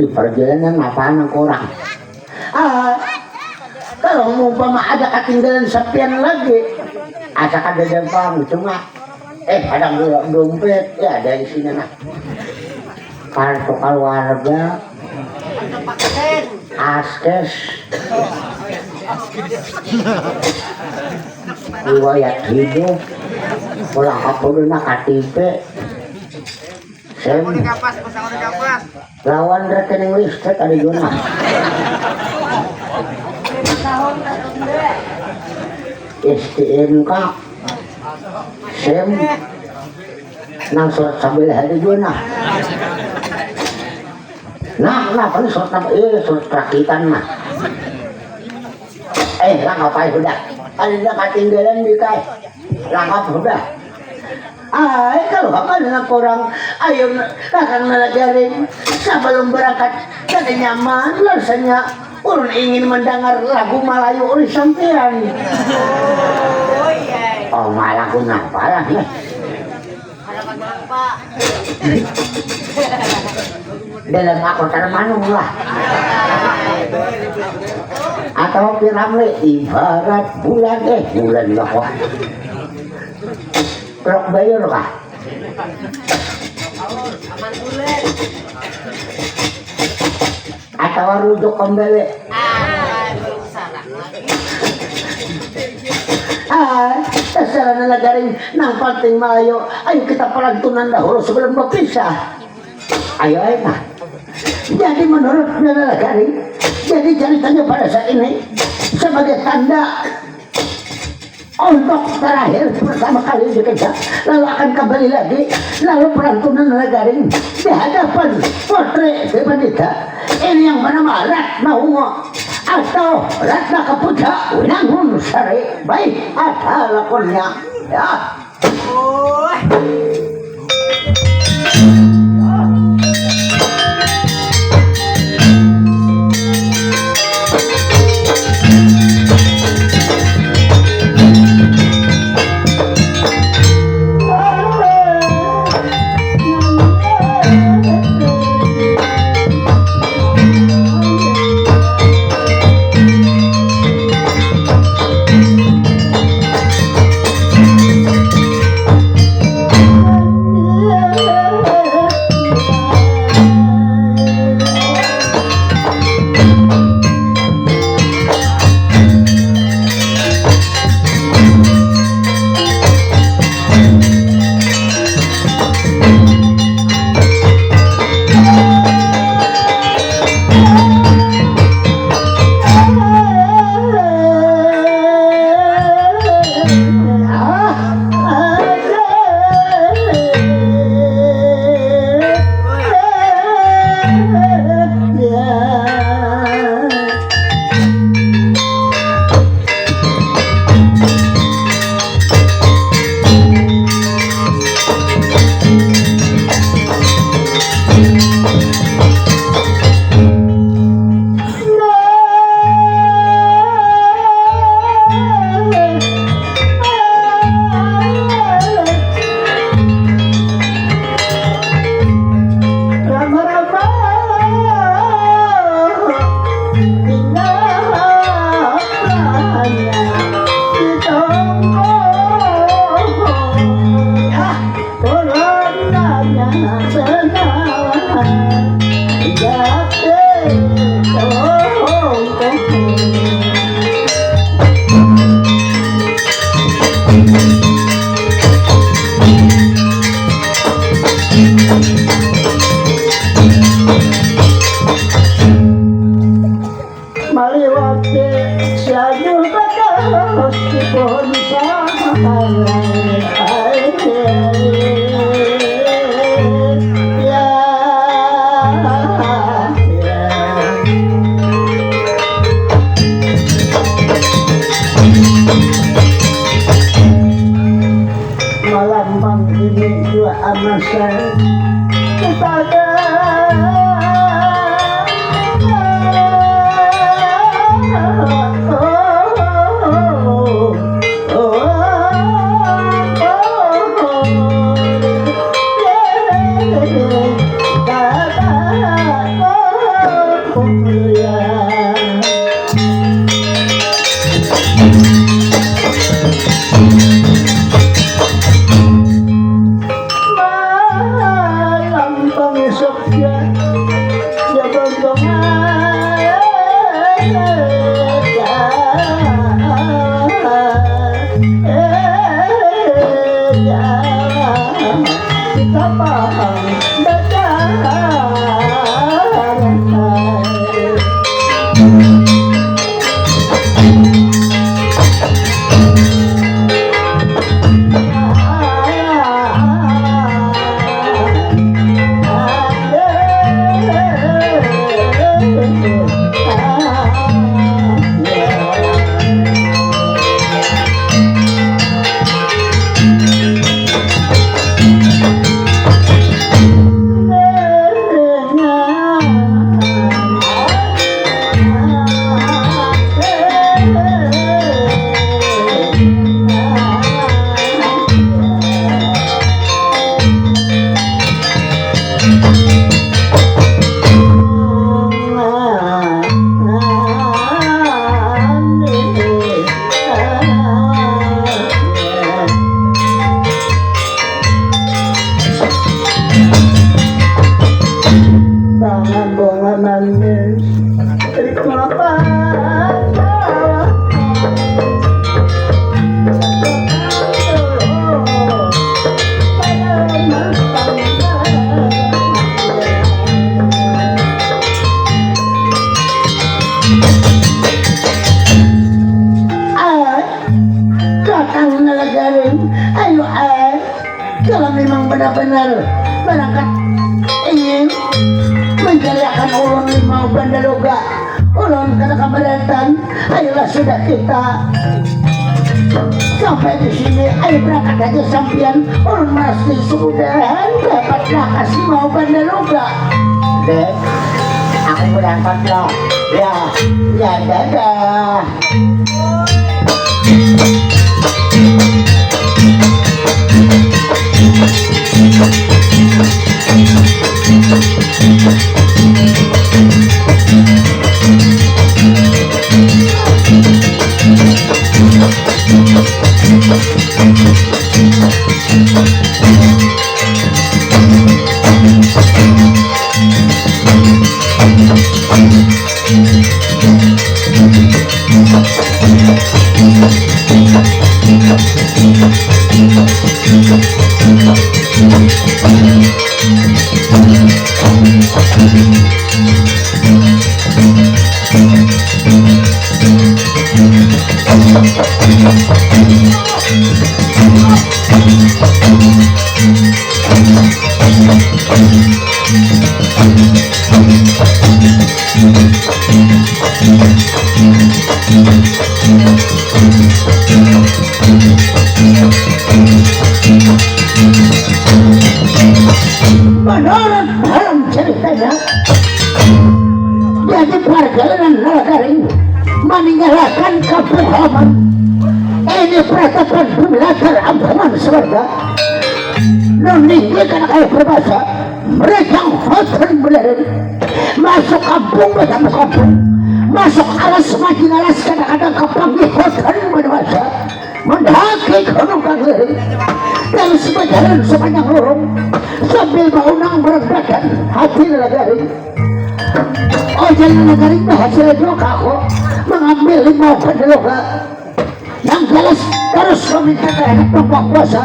di perjalanan apaan kurang. Kalau umpama ada ketinggalan sepian lagi, asal ada dempang cuma ada dompet ya ada isinya nak. Kartu keluarga, askes, riwayat hidup, pulang kapolna KTP, SIM, lawan rekening listrik ada juga. STNK, SIM, nang surat sambil hari juga. Nah, kenapa nih surat rakitan mah? Lah ngapain udah? Ada ketinggalan di kai. Langkap udah. Kalau apa dengan orang, ayo akan melajari sebelum berangkat kada nyaman rasanya. Ulun ingin mendengar lagu Melayu oleh sampean. Oh, lagu ngapa lah nih? Dalam aku termanung lah. Atau piramle ibarat bulan lah kok. Rok bayar kah? Atau rujuk kembali. Terserah nalagaring nang penting Melayu. Ayo kita pelantunan dahulu sebelum berpisah. Ayo nah. Jadi menurut nalagaring, jadi ceritanya pada saat ini sebagai tanda untuk terakhir pertama kali dikejar, lalu akan kembali lagi, lalu pelantunan nalagaring di hadapan Putri Dewanita. Ini yang bernama Ratna Ungu atau Ratna Kapuja Winangun Sari. Baik, ada lakonnya ya. Kalau memang benar-benar berangkat ingin menjadikan ulun limau Bandaloga, ulun kena keberatan, ayolah sudah kita sampai di sini. Ayo berangkat aja sampian, ulun pasti sudah dapat nakas limau Bandaloga. Dek, aku berangkat lah. Ya dadah. Menurut dalam ceritanya, jadi perjalanan Nalagaring meninggalkan kampung halaman ini peratapan belajar ampunan surga meninggalkan air berbahasa mereka hotel belajar masuk kampung bersama kampung masuk alas makin alas kadang-kadang kepanggil hotel berbahasa mendaki gunung kagleri dan sepanjang sepanjang lorong sambil bangunang berat badan hati Nalagaring. Oh jangan Nalagaring berhasil juga aku mengambil limau Bandaloga yang jelas terus meminta terhadap pembuat kuasa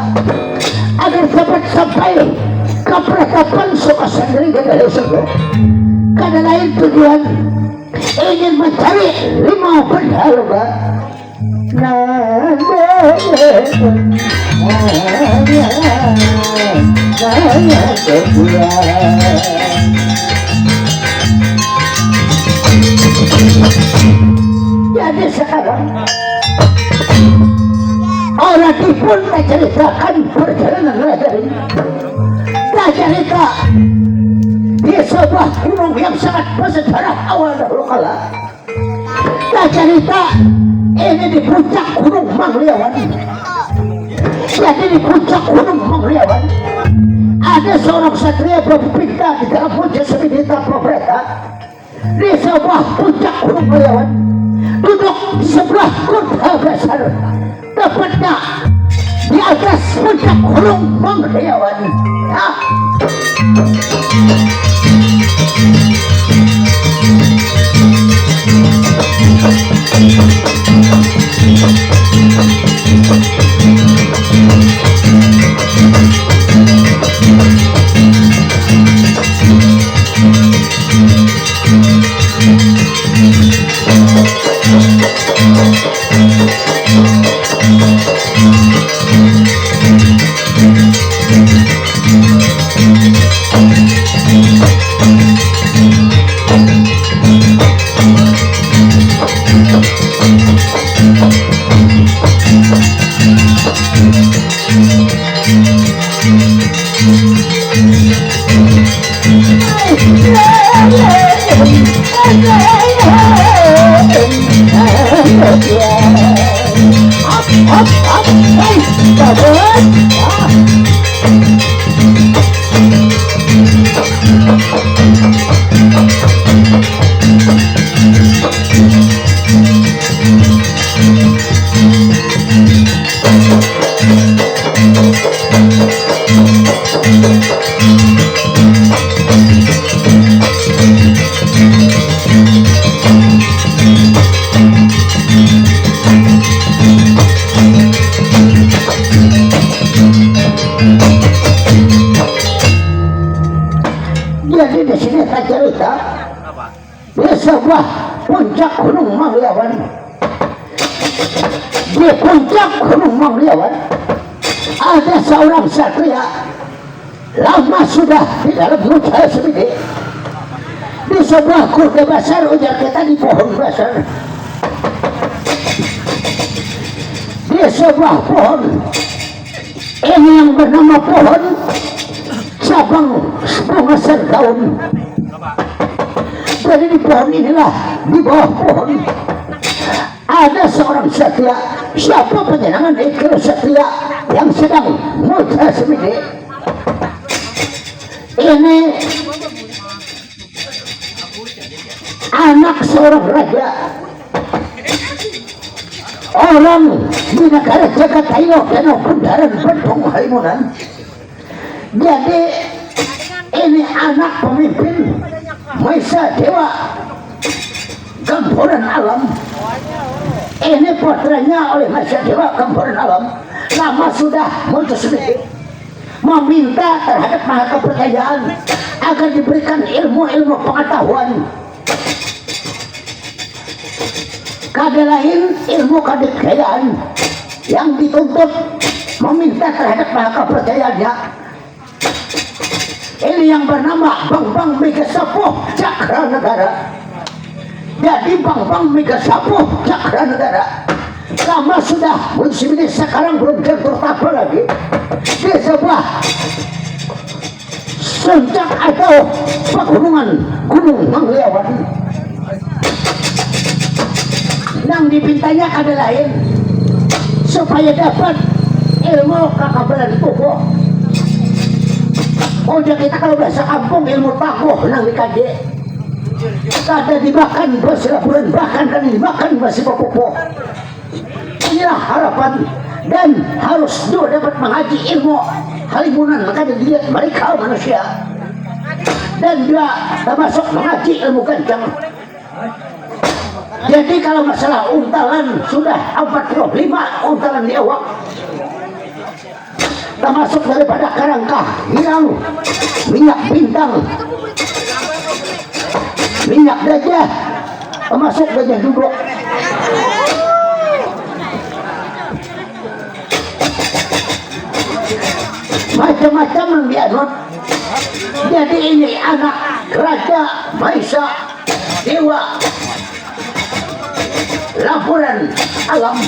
agar dapat sampai ke peratapan Sukasandri dari surga. Karena lain tujuan ingin mencari limau Bandaloga. Jadi sekarang orang pun tak ceritakan perjalanan Nalagaring, tak cerita di sebuah gunung yang sangat bersejarah awal dahulu kala, tak cerita ini di puncak gunung Mangliawan. Jadi di puncak gunung Mangliawan ada seorang satria berpindah di dalam puncak Semidita Probreta di sebuah puncak gunung Mangliawan duduk sebelah kota besar tepatnya di atas puncak gunung Mangliawan. Jadi di sini tak cerita di sebuah puncak Gunung Manglawan. Di puncak Gunung Manglawan ada seorang satria lama sudah di dalam muda semedi. Di sebuah kurga besar, ujar kita di pohon besar. Di sebuah pohon ini yang bernama pohon cabang bunga serdaun. Jadi di pohon inilah, di bawah pohon ada seorang satria. Siapa penyenangan ikil satria yang sedang muda semedi? Ini anak seorang raja, orang di negara Jagataylo dan Bundaran Bandung Halimunan. Jadi ini anak pemimpin Maisa Dewa Gemburan Alam. Ini putranya oleh Maisa Dewa Gemburan Alam. Lama sudah muncul sedikit meminta terhadap maha kepercayaan agar diberikan ilmu-ilmu pengetahuan. Kada lain ilmu kedikayaan yang dituntut meminta terhadap maha kepercayaannya. Ini yang bernama Bambang Megasapuh Cakra Negara. Jadi Bambang Megasapuh Cakra Negara lama sudah musim ini, sekarang belum tertapa lagi di sebuah puncak atau pegunungan Gunung Manglawan. Yang dipintanya kada lain supaya dapat ilmu kakabalan tubuh. Oh, kita kalau bahasa kampung ilmu takuh nang dikade. Kada dimakan bersilaburan, bahkan kada dimakan masih popupo. Inilah harapan, dan harus juga dapat mengaji ilmu halimunan, maka dilihat mereka manusia, dan juga termasuk mengaji ilmu gancang. Jadi kalau masalah untalan sudah 45 untalan di awak, termasuk daripada karangka, hirang, minyak bintang, minyak gajah, termasuk gajah duduk. Macam-macam yang dianut. Jadi ini anak Raja Maisa Dewa Laburan Alam.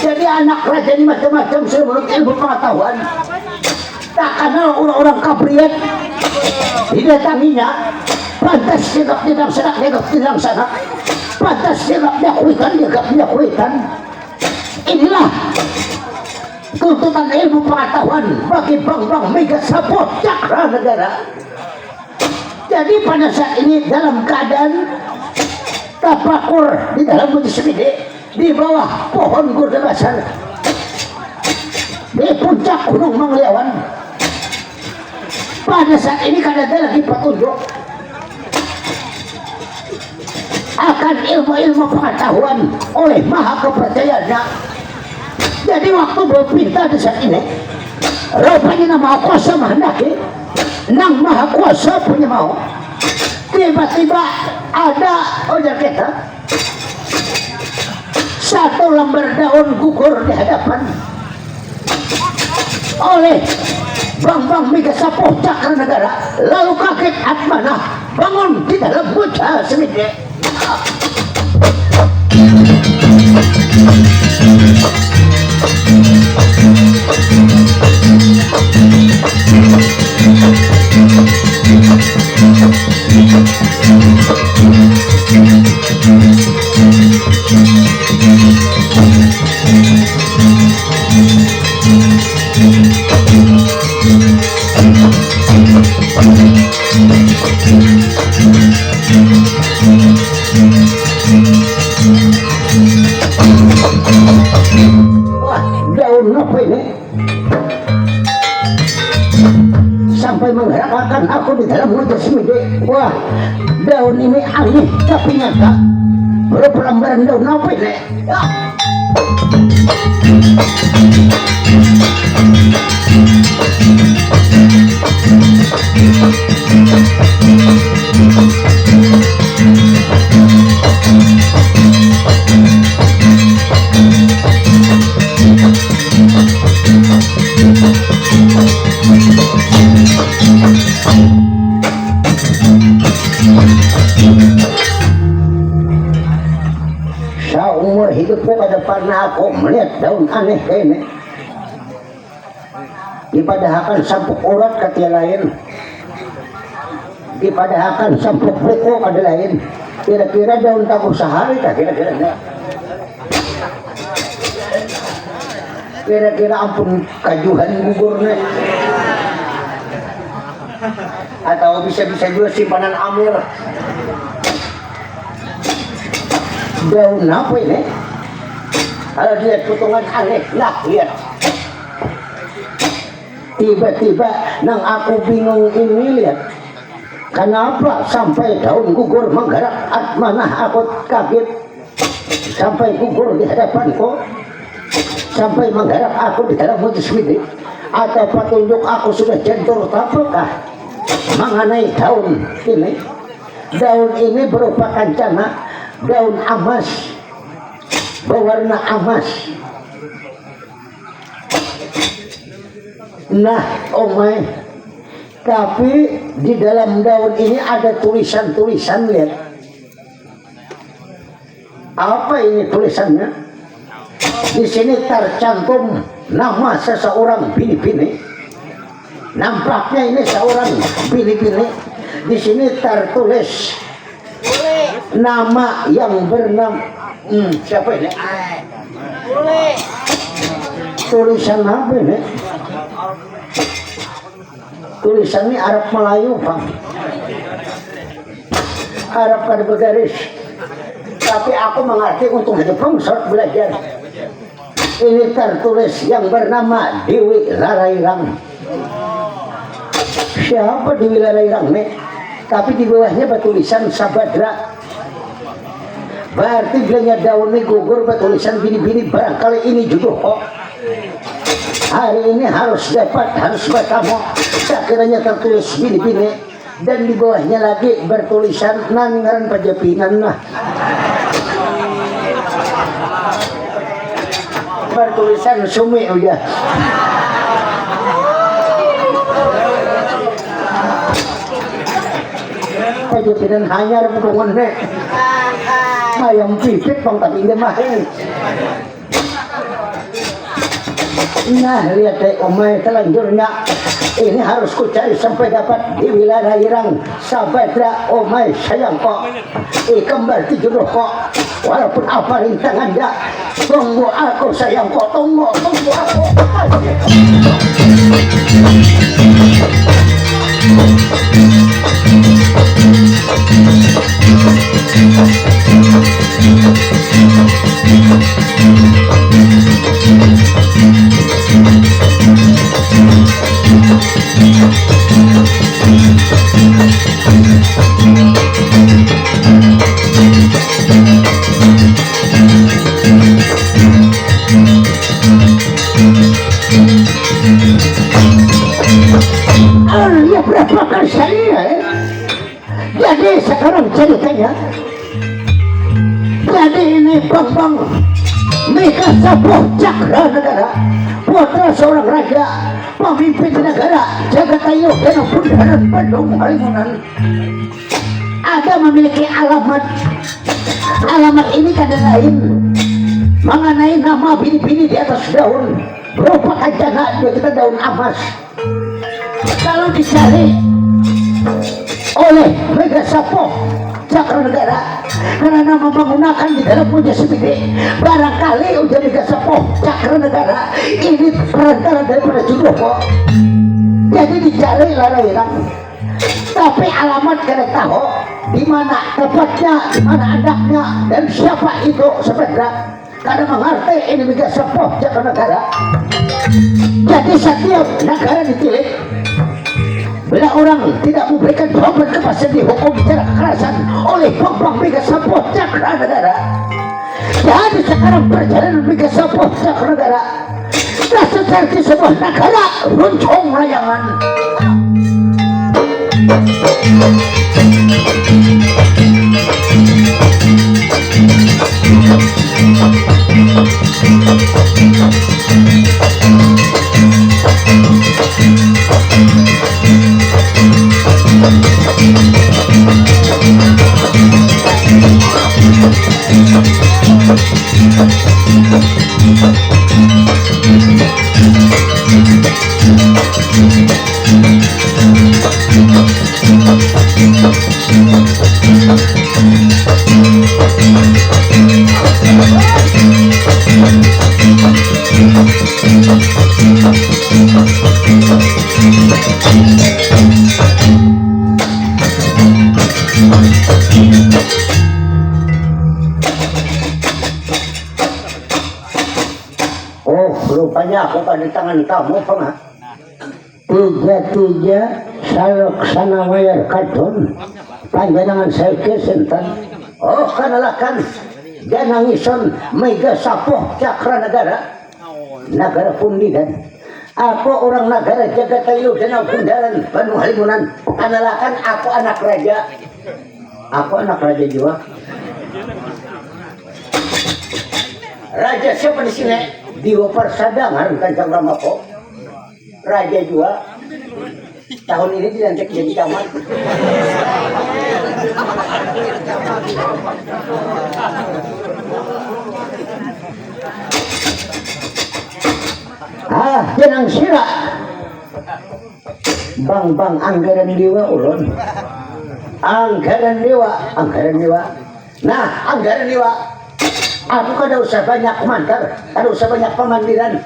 Jadi anak raja ini macam-macam menurut ilmu pengetahuan. Tak kenal orang-orang kabriat didatanginya. Pantas sigap tidak sana, sigap tidak sana. Pantas sigap dia kuitan, sigap dia kuitan. Inilah tuntutan ilmu pengetahuan bagi Bambang Megasapuh Cakra Negara. Jadi pada saat ini dalam keadaan tapakur di dalam majlis semedi di bawah pohon gurda besar di puncak Gunung Manglawan. Pada saat ini kada ada lagi petunjuk akan ilmu-ilmu pengetahuan oleh maha kepercayaannya. Jadi waktu berpinta di saat ini, rupanya Maha Kuasa menghendaki, nang Maha Kuasa punya mau. Tiba-tiba ada ujar kita satu lembar daun gugur di hadapan oleh Bambang Megasapuh Cakra Negara. Lalu kaget Atmanah bangun di dalam muda semedi. Wah, daun apa ini? Sampai menggerakkan aku di dalam mulut semede. Wah, daun ini aneh tapi nyata. Berpelambaran daun apa ini? Ya. Seumur hidupku pada pernah aku melihat daun aneh kayak ini. Dipadahakan sampuk urat ke tiada lain, dipadahakan sampuk buku ada lain. Kira-kira daun tabur sehari tak kira-kira enggak? Kira-kira ampun kajuhan gugurnya, atau bisa-bisa juga simpanan amir. Daun apa ini? Kalau lihat potongan aneh, nah lihat. Tiba-tiba nang aku bingung ini lihat. Kenapa sampai daun gugur menggerak mana aku kaget. Sampai gugur di hadapanku. Sampai menggerak aku di dalam mulut semedi. Atau petunjuk aku sudah jentur tapakah mengenai daun ini. Daun ini berupa kancana. Daun amas berwarna amas. Nah, omai, tapi di dalam daun ini ada tulisan-tulisan, lihat. Apa ini tulisannya? Di sini tercantum nama seseorang bini-bini. Nampaknya ini seorang bini-bini. Di sini tertulis nama yang bernama siapa ini? Tulisan apa ini? Tulisan ini Arab Melayu, Bang. Arab kada bergaris. Tapi aku mengerti untuk hidup bangsat belajar. Ini tertulis yang bernama Dewi Larairang. Siapa Dewi Larairang nih? Tapi di bawahnya bertulisan Sabadra. Berarti bilangnya daun ini gugur bertulisan bini-bini, barangkali ini jodoh kok. Hari ini harus dapat, harus bertemu. Sekiranya tertulis bini-bini dan di bawahnya lagi bertulisan nangaran pajapinan lah. Bertulisan sumi udah. Pajapinan hanyar bukan nek. Ayam pipit bang tapi enggak main. Nah lihat deh omai selanjutnya. Ini harus ku cari sampai dapat di wilayah Irang. Sabadra omai sayang kok. Kembar jodoh kok. Walaupun apa rintangan ya. Tunggu aku sayang kok. Tunggu aku. Ya berapa kali saya jadi sekarang ceritanya jadi ini Bambang Mega Sapuh Cakra Negara, putra seorang raja, pemimpin negara Jagatayu dan Bundaran Bandung Halimunan. Ada memiliki alamat ini kada lain mengenai nama bini-bini di atas daun berupa kancana, kita daun amas. Kalau dicari oleh Mega Sapuh Cakra Negara karena nama menggunakan di dalam punya semedi, barangkali udah Mega Sapuh Cakra Negara ini perantara daripada jodoh kok. Jadi dicari Larairang. tapi alamat kena tahu di mana tepatnya, di mana anaknya, dan siapa itu sebenarnya. Karena mengerti ini juga sepuh jaga negara. Jadi setiap negara ditilik, bila orang tidak memberikan jawaban kepastian dihukum secara kekerasan oleh bang mega sepuh cakra negara. Jadi sekarang perjalanan mega sepuh cakra negara sudah seperti sebuah negara runcung layangan. Oh, rupanya aku pada tangan kamu, Pengah. Tiga-tiga salok sana wayar kadon panjangan saya kesentan. Oh, kanalakan jangan ngison mega sapoh cakra negara. Negara pundidan. Aku orang negara Jagatayu Danau Kundaran Bandung Halimunan. Kanalakan aku anak raja. Aku anak raja juga. Raja siapa di sini? Diwa Parsadangan Kanjeng Ramako. Raja juga. Tahun ini dilantik jadi camat. Jenang sira. Bang anggaran dewa ulun. Anggaran dewa. Nah, anggaran dewa. Aku kada usah banyak komentar, kada usah banyak pemandiran.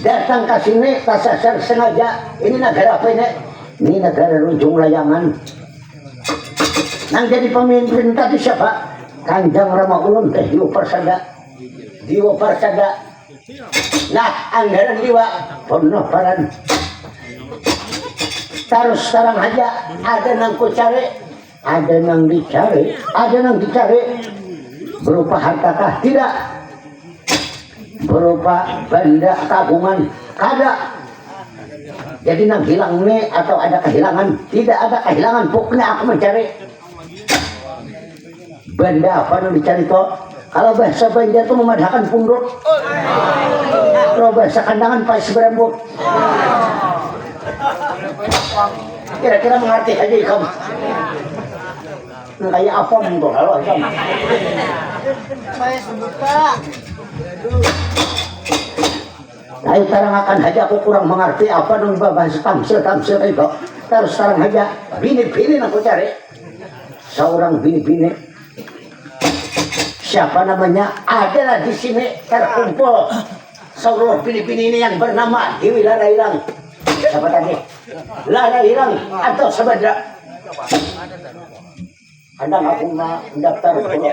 Datang ke sini tasasar sengaja. Ini negara apa ini? Ini negara runjung layangan. Nang jadi pemimpin tadi siapa? Kanjeng Rama Ulun teh Diwa Parsada. Nah, anggaran dewa Ponoparan. Terus sekarang aja ada nang ku cari, ada nang dicari. Berupa hartakah? Tidak. Berupa benda kagungan? Kada. Jadi nang hilang nih atau ada kehilangan? Tidak ada kehilangan. Pokoknya aku mencari benda apa yang dicari toh? Kalau bahasa Banjar itu memadahkan pundut. Kalau bahasa kandangan pais berembut. Kira-kira mengerti aja kamu. Kayak apa untuk halo kamu? Ayo sekarang akan aja aku kurang mengerti apa nung bahasa tamsil itu. Terus sekarang aja bini-bini aku cari. Seorang bini-bini. Siapa namanya? Adalah di sini terkumpul seluruh bini-bini ini yang bernama Dewi Larairang. Siapa tadi? Larairang atau Sabadra? Anda aku mendaftar dulu.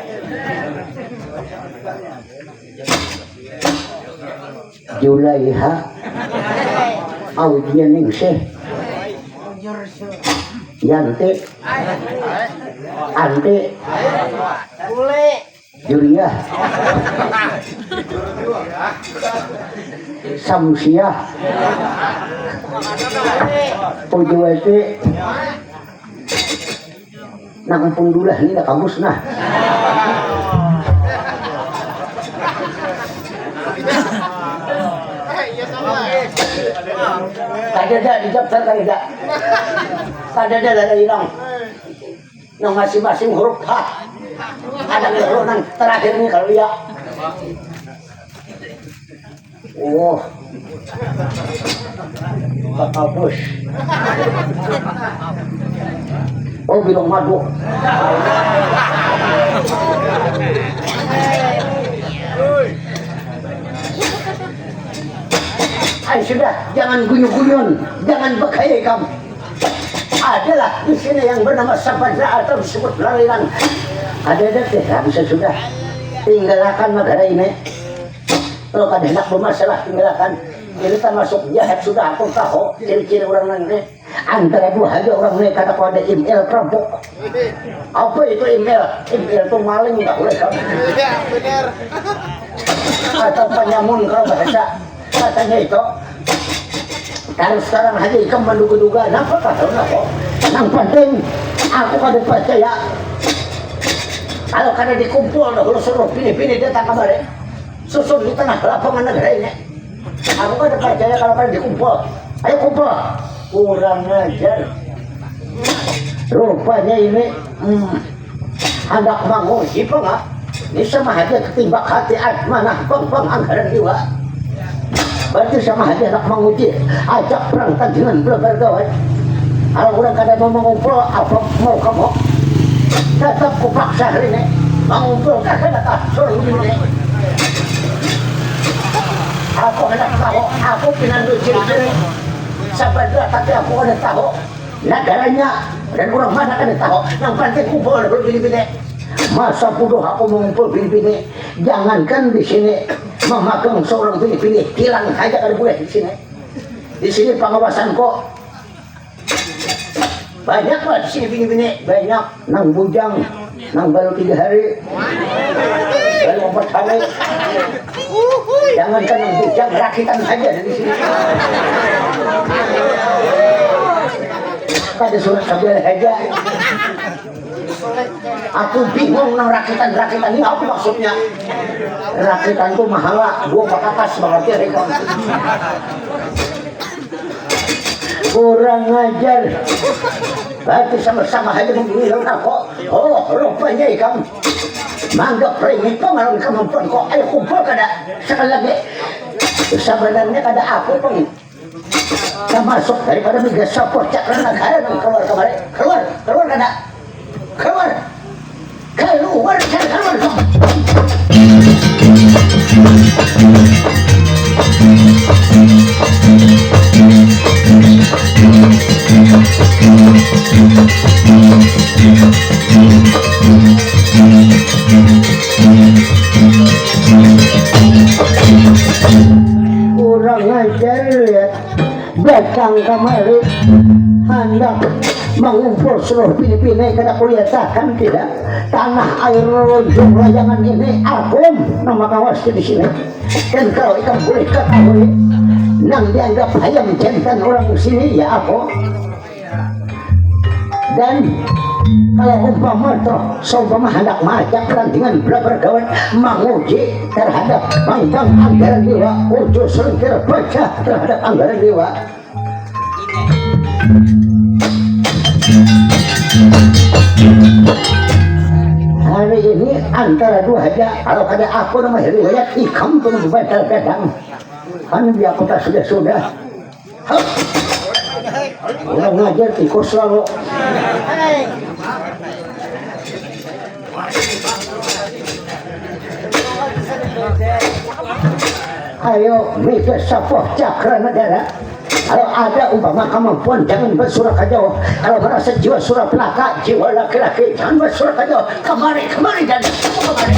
Julaiha Audianingsih Yanti Ante Julia Samsiah Pujuwati Nangpung dulah ini dah kamus nah. Kadada didaftar kadada. Kadada dari hilang. Yang masing-masing huruf H. Ada huruf yang terakhir ini kalau ya. Oh. Kakabus. Oh, bilang madu. Ay, sudah, jangan guyon-guyon, jangan berkaya kamu. adalah di sini yang bernama Sabadra atau disebut Larilan. Ada bisa sudah tinggalkan negara ini. Kalau kada hendak bermasalah tinggalkan. Ini termasuk jahat sudah aku tahu ciri-ciri orang ini. Antara dua aja orang ini kata kau ada email perampok. Apa itu email? Email itu maling nggak boleh kan? Iya benar. Atau penyamun kalau bahasa katanya itu. Kalau sekarang aja ikan menduga-duga, kenapa kata kenapa? Yang penting aku kada percaya. Kalau kada dikumpul, kalau suruh pilih-pilih datang kemarin, susun di tengah lapangan negara ini. Aku kada percaya kalau kada dikumpul. Ayo kumpul. Kurang ajar. Rupanya ini hendak menguji pengak. Ini sama aja ketimbang hati mana bang anggaran jiwa. Berarti sama aja nak menguji, ajak perang dengan bergawat. Kalau orang kadang mau mengumpul, apa mau kamu? Tetap kupaksa hari ini mengumpul kakak datang suruh ini. Aku hendak tahu, aku pinandu ciri-ciri Sabadra, tapi aku ada tahu negaranya dan orang mana ada tahu. Yang penting kumpul berbini-bini. Masa bodoh aku mengumpul bini-bini. Jangankan di sini memakan seorang bini-bini, hilang aja kada boleh di sini. Di sini pengawasan kok banyak lah di sini bini-bini, banyak nang bujang, nang baru 3 hari, baru 4 hari. Jangankan nang bujang, rakitan aja di sini. Kada surat kabel aja. Aku bingung nang rakitan ini apa maksudnya? Rakitan itu mahala, gua bakatas mengerti mereka. Kurang ajar. Berarti sama-sama aja membunuh aku. Oh, rupanya ikan manggap remit pengaruh kemampuan kok. Ayo kumpul kada. Sekali lagi. Sebenarnya kada aku pun termasuk daripada Mega Support Cakra Negara dan keluar kemarin. Keluar kada. Keluar kurang ajar lihat datang kemari hendak mengumpul seluruh Filipina kada kelihatan tidak tanah air lonjong layangan ini album nama kawas di sini. Dan kalau ikan boleh ketahui nang dianggap ayam jantan orang sini ya apa. Dan kalau umpama toh seumpama hendak majak perantingan bergawan menguji terhadap bangkang anggaran dewa ujo selengkir baca terhadap anggaran dewa. Hari ini antara dua aja. Kalau ada aku nama riwayat ikam pun batal kadang kan dia kota sudah orang ngajar tikus selalu. Ayo Mega Support Cakra Negara. Kalau ada umpama kemampuan jangan bersurat jauh. Kalau merasa jiwa surah pelaka, jiwa laki-laki jangan bersurat jauh. Kemari dan kemari.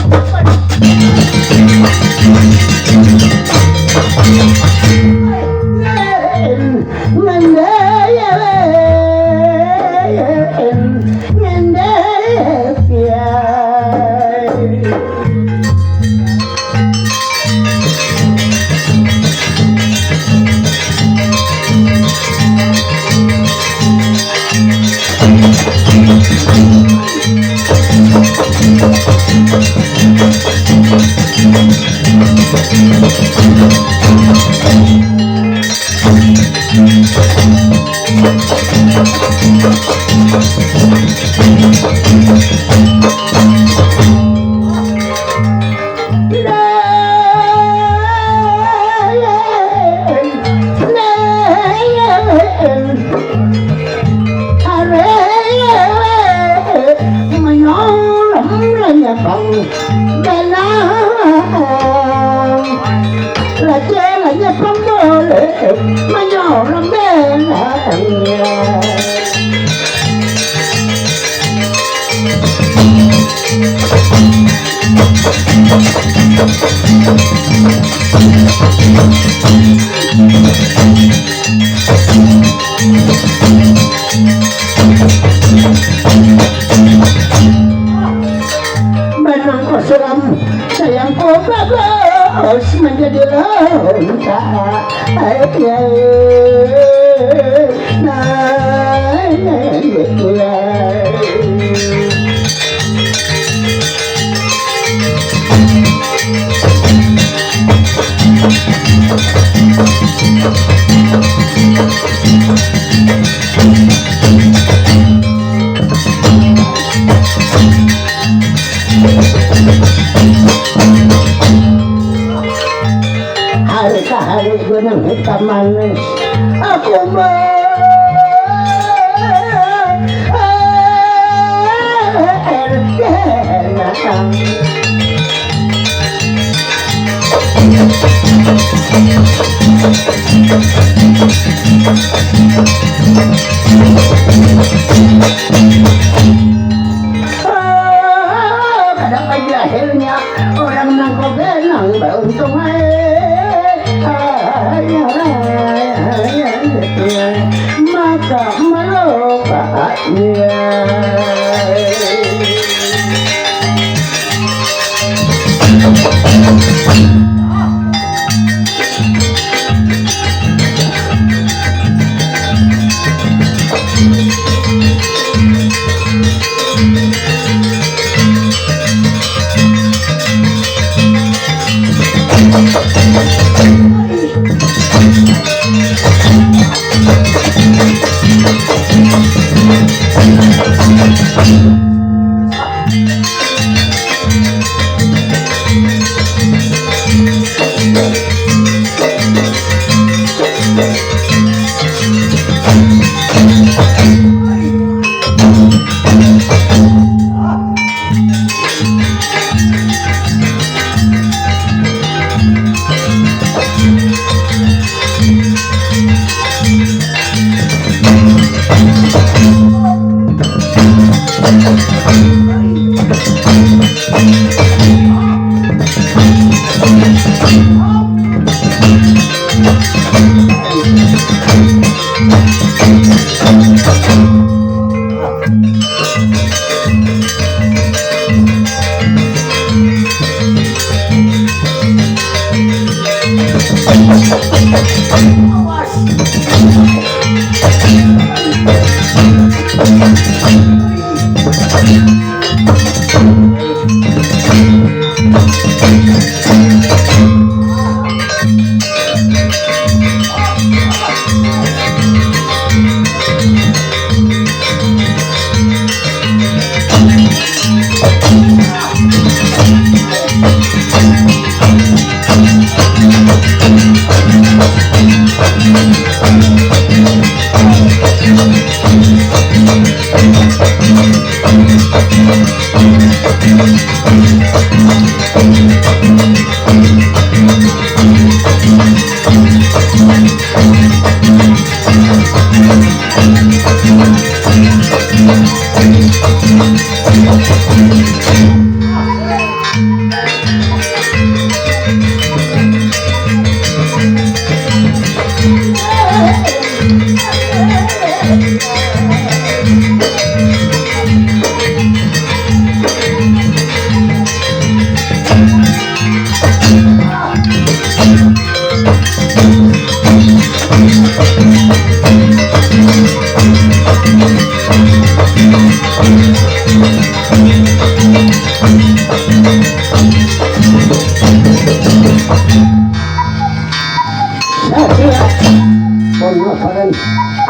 Benang ko suram, sayang ko bagos menjadi lonta. Ay, hari-hari gunung hitam manis aku kadang akhirnya orang nangkok benang beruntung maka melupakannya.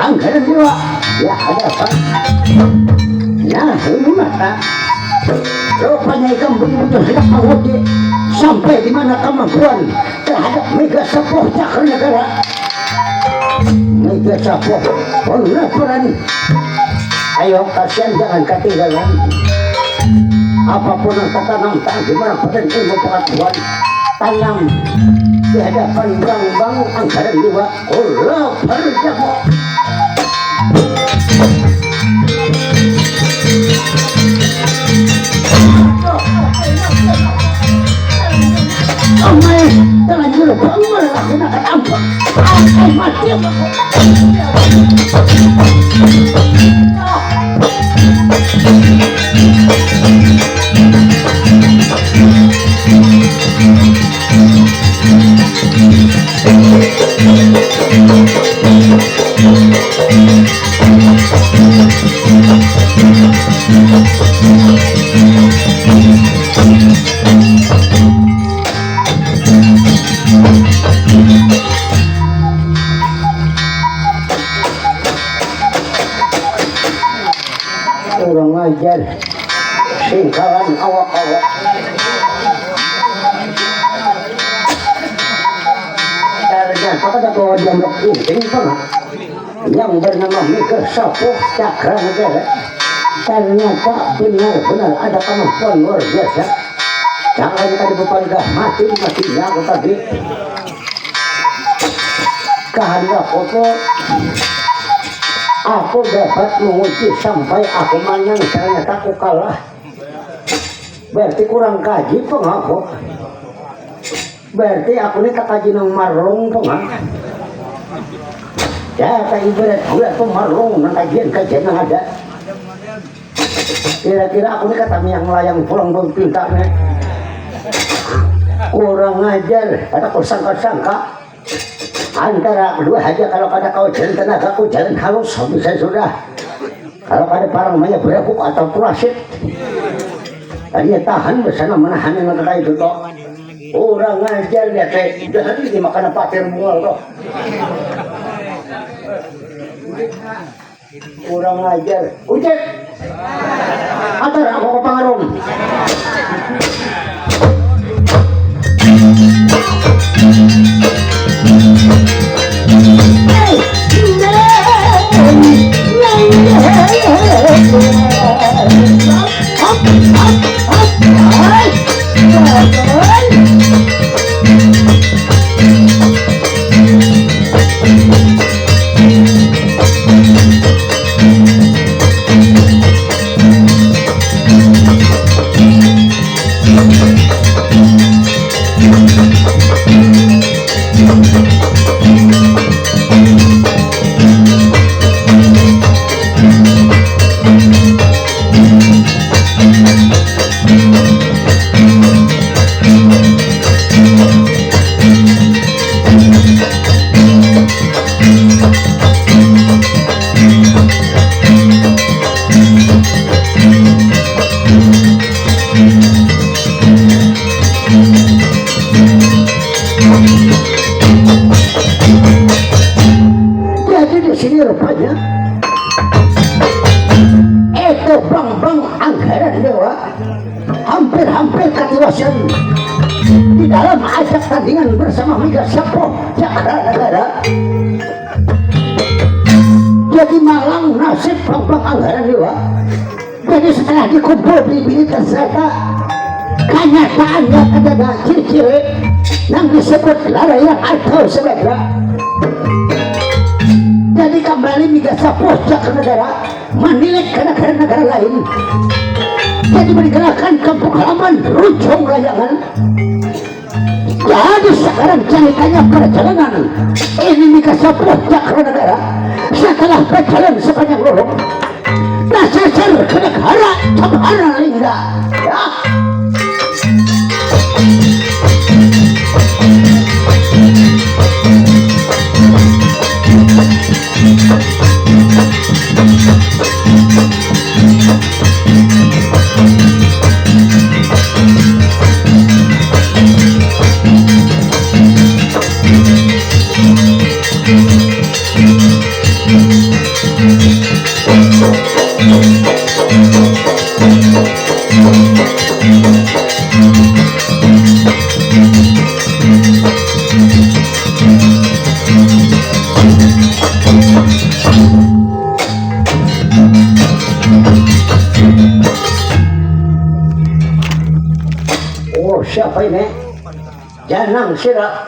Anggaran jiwa ya ada apa? Nah ini mata rupanya ikan betul hendak menguji sampai di mana kemampuan terhadap mega sepuh cakra negara. Mega sepuh peran. Ayo kasihan jangan ketinggalan. Apapun yang tertanam di mana pada ilmu pengetahuan tanam di hadapan bang anggaran jiwa Allah berjago. mati aku. Kurang ajar singkalan awak-awak ternyata pada bahwa dia ini yang bernama Mika Sapuh Cakra Negara ternyata benar-benar ada kemampuan luar biasa. Jangan tadi bepanggah mati-matinya aku tadi kehendak foto aku dapat menguji sampai aku menang. Ternyata aku kalah, berarti kurang kaji pengaku, berarti aku ini tak kaji nang marlong pengang ya tak ibarat gue tuh marlong nang kajian yang ada. Kira-kira aku ini kata yang layang pulang belum pintanya kurang ajar. Ada kusangka-sangka antara kedua aja. Kalau ada kau jalan tenaga aku jalan halus bisa sudah. Kalau ada parang maya berebuk atau purasit tadinya tahan bersama menahan yang kata itu toh. Kurang ajar ya teh udah ini makan patir mual toh. Kurang ajar ucap atar aku ke pangarung. Hampir ketiwasan di dalam ajak tandingan bersama Mika Sapuh Cakra Negara. Jadi malang nasib Bambang Anggaran Dewa. Jadi setelah dikumpul bibit ternyata kenyataannya ada ciri-ciri yang disebut larayan atau sebagainya. Jadi kembali Mika Sapuh Cakra Negara menilik ke negara-negara lain. Jadi menggerakkan kampung halaman Rujung Layangan. Jadi sekarang ceritanya perjalanan ini Mika Sapuh Cakra Negara setelah berjalan sepanjang lorong nasasar ke negara Cemara Lingga ya. Siapa ini? Janang Sira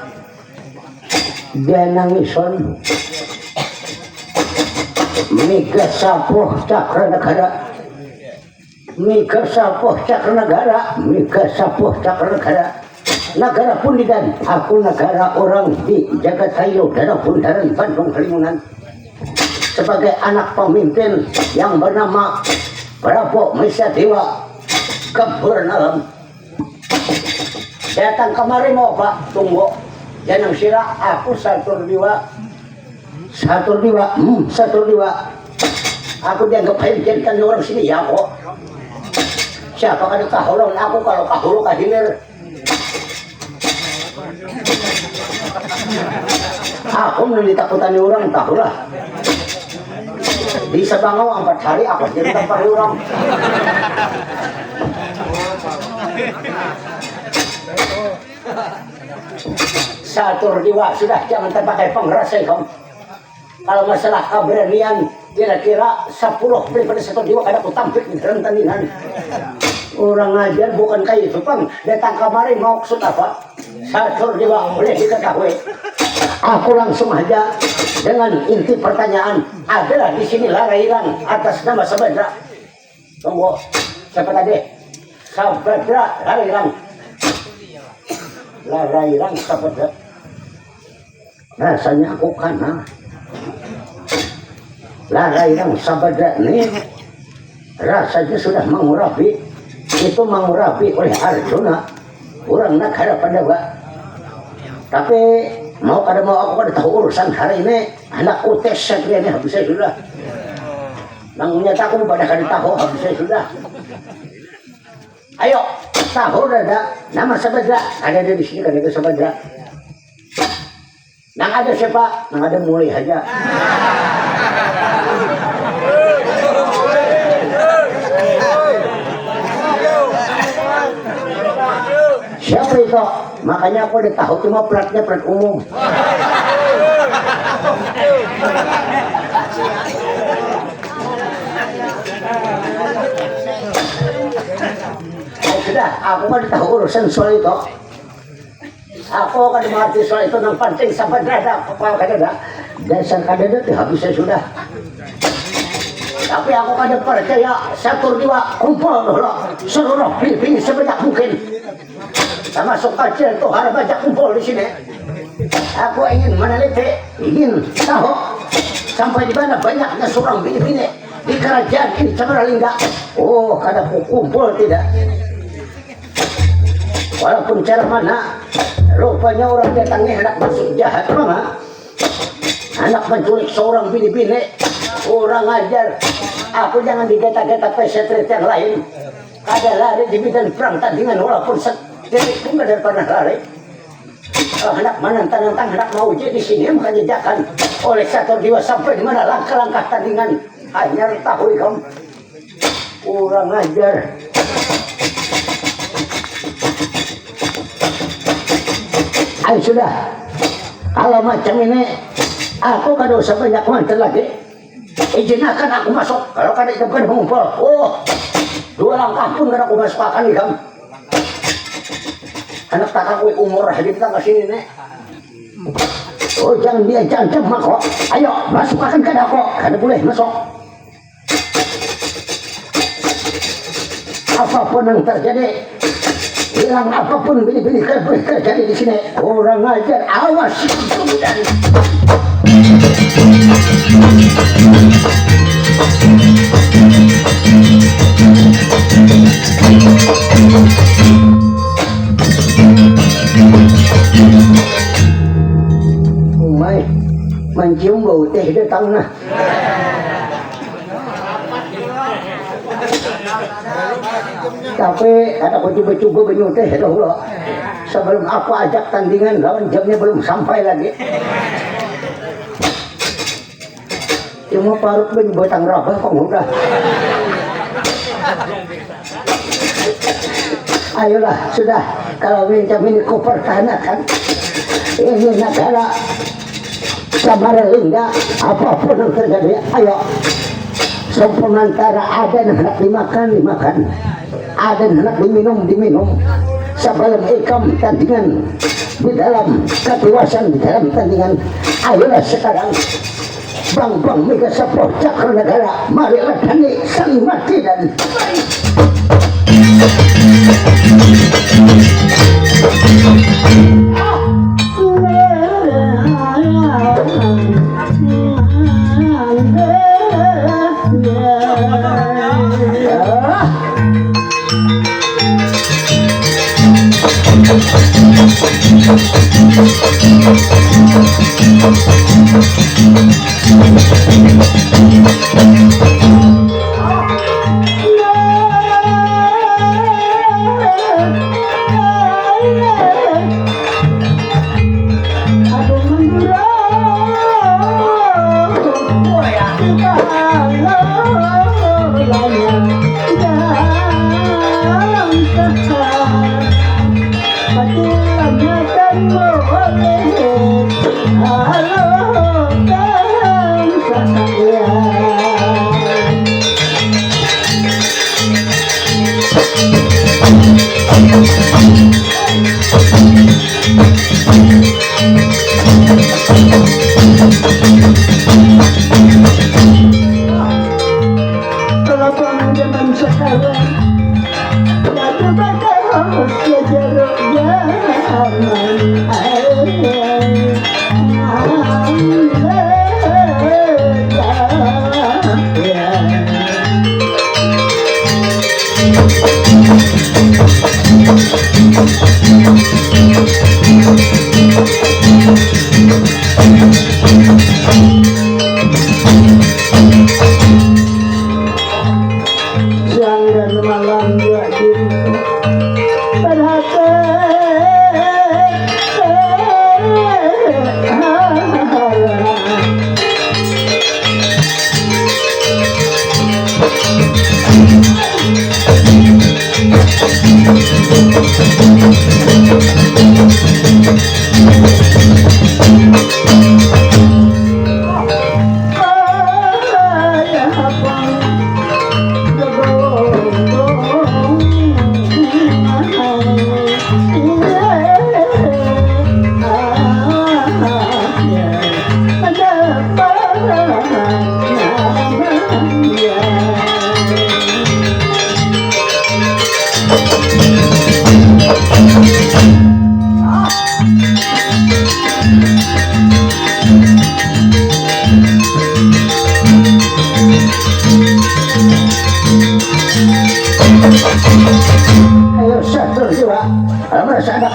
Janang Ison Mika Sapuh Cakra Negara. Mika Sapuh Cakra Negara. Mika Sapuh Cakra Negara. negara Pundidan, aku negara orang di Jagatayu, daerah Bundaran, Bandung, Halimunan. Sebagai anak pemimpin yang bernama Prabu Maisa Dewa Kebernalam. Datang kemari mau Pak, tunggu. Jangan sira, aku satu dua. Aku dianggap hentikan orang sini ya kok. Siapa kan kahulun aku kalau kahulu kahilir. Aku menitakutan orang tahulah. Di Sabangau 4 hari aku jadi tempat orang. Satur diwa sudah jangan terpakai pengeras kamu. Kalau masalah keberanian kira-kira 10 daripada satu diwa kada aku tampik di dalam tandingan. Orang ajar bukan kayak itu Bang. Datang kemari mau maksud apa? Satur diwa boleh diketahui. Aku langsung aja dengan inti pertanyaan adalah di sini Larailang atas nama Sabadra. Tunggu siapa tadi? Sabadra Larailang Sabadra. Rasanya aku kana Larailang Sabadra ini rasanya sudah mengurapi. Itu mengurapi oleh Arjuna orang negara Pandawa. Tapi mau aku kada tahu urusan hari ini anak utes satria ini habis saya sudah. Nang menyatakan pada kada tahu habis saya sudah. Ayo tahu ada nama Sabadra ada di sini kan ada Sabadra. Nang ada siapa? Nang ada mulai aja. Siapa itu? Makanya aku udah tahu cuma platnya plat umum. Sudah, aku kan tahu urusan soal itu. Aku akan mengerti soal itu nang penting sampai ada apa kada dasar kada ada habis saya sudah. Tapi aku kada percaya satu dua kumpul dulu seluruh Filipina sebanyak mungkin. Termasuk kecil tuh harus banyak kumpul di sini. Aku ingin meneliti, ingin tahu sampai di mana banyaknya seorang Filipina di kerajaan ini Camaralingga. Oh, kada kumpul tidak. Walaupun cara mana, rupanya orang datangnya hendak masuk jahat mana? Anak menculik seorang Filipina, orang ajar. Aku jangan digeta-geta pesetret yang lain. Kada lari di bidang perang tandingan walaupun detik pun ada pernah lari. Hendak menantang-nantang, hendak mau uji di sini menjajakan oleh satu jiwa sampai di mana langkah-langkah tandingan. Hanya tahu kamu orang ajar. Ayo sudah, kalau macam ini aku kada usah banyak mantel lagi. Izinkan aku masuk. Kalau kada izinkan mengumpul. Oh, 2 langkah pun kada aku masuk akan di kamu. Anak tak aku umur hadir tak kesini nih. Oh jangan dia jancam kok. Ayo masuk akan ke dako. Kada boleh masuk. Apapun yang terjadi, hilang apapun pilih-pilih terjadi di sini. Orang ajar awas. Mencium bau teh datang nah. Tapi ada aku coba-coba benyu teh dahulu. Sebelum aku ajak tandingan lawan jamnya belum sampai lagi. Cuma parut benyu batang rabah kok udah. Ayolah sudah, kalau macam ini ku pertahankan. Ini negara Camaralingga, apapun yang terjadi, ayo. Sementara ada yang hendak dimakan, ada yang hendak diminum. Sebelum ikam tandingan di dalam kedewasaan di dalam tandingan, ayolah sekarang bang mega sepuluh cakra negara, marilah kami saling mati dan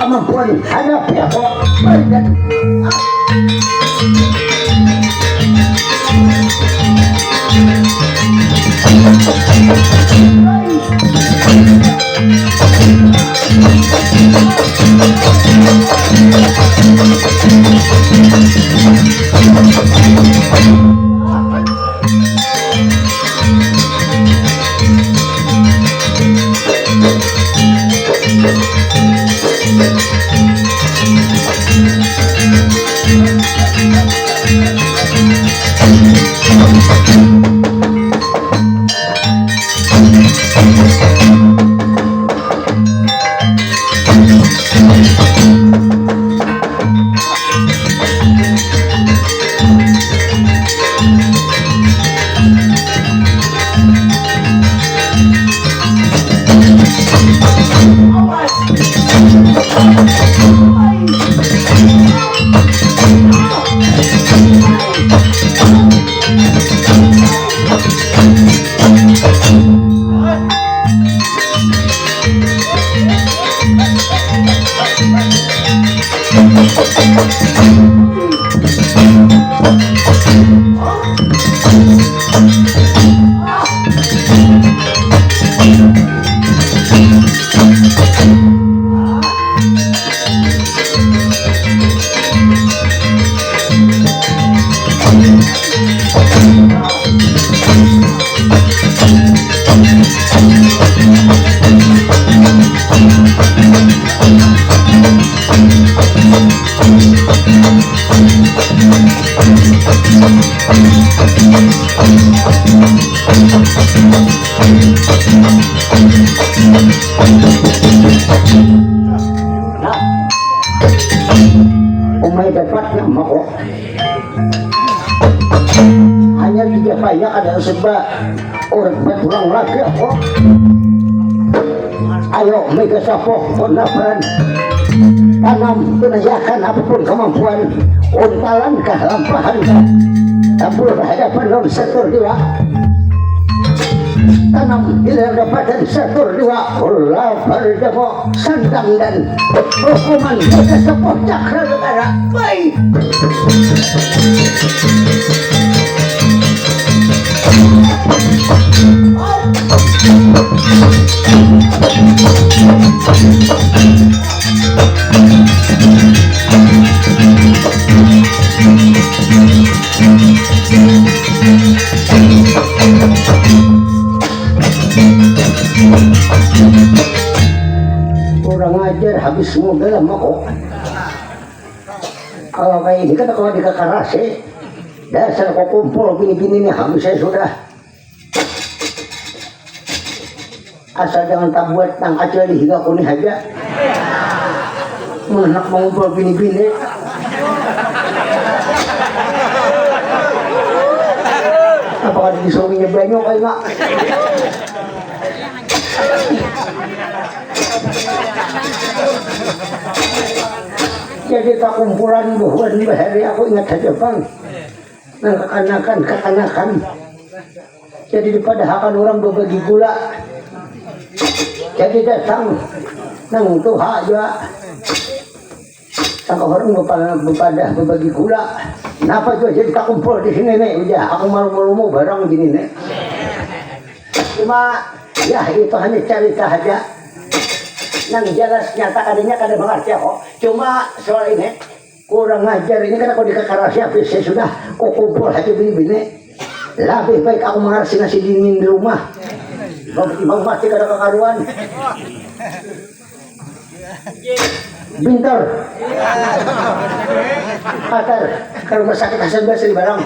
kemampuan hadapi aku. Baik. Umay dapat yang mau hanya tiga banyak ada sebab orang betulang lagi aku. Ayo mereka sapo penaparan tanam penayakan apapun kemampuan untalan kehalampahan tampul hadapan non setur dewa tanam hilir dapatan setur dewa ulah berdemo sandang dan hukuman pada sebuah cakra negara baik kurang ajar habis modal sama kok kalau kayak ini kan kalau dikekarase dasar kok kumpul gini-gini nih habis saya sudah asal jangan tak buat tang acil di hingga kuning aja menak mengumpul gini-gini apakah disuruhnya banyak kayak enggak jadi tak kumpulan buhuan bahari aku ingat saja bang nang kekanakan jadi dipadahakan orang berbagi gula jadi datang nang tuha juga sang orang bepadah berbagi gula kenapa juga jadi tak kumpul di sini nih udah aku malu-malu barang gini nih cuma ya itu hanya cerita aja nang jelas nyata kadinya kada mengerti kok cuma soal ini kurang ngajar ini kan aku dikekarasi habis saya sudah kok kumpul aja bini-bini lebih baik aku mengerti nasi dingin di rumah mau mati kada kekaruan bintar atar kalau rumah sakit hasil biasa di barang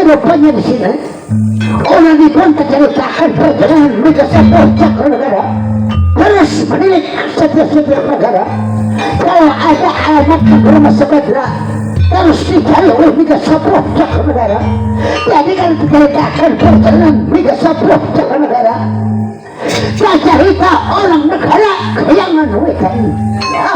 rupanya di sini orang dibantu ceritakan perjalanan mereka sebuah cakra negara terus menilik setiap negara kalau ada anak rumah sebadra terus dicari oleh mereka sebuah cakra negara jadi kalau diceritakan perjalanan mereka sebuah cakra negara tak cerita orang negara kehilangan wekan ya.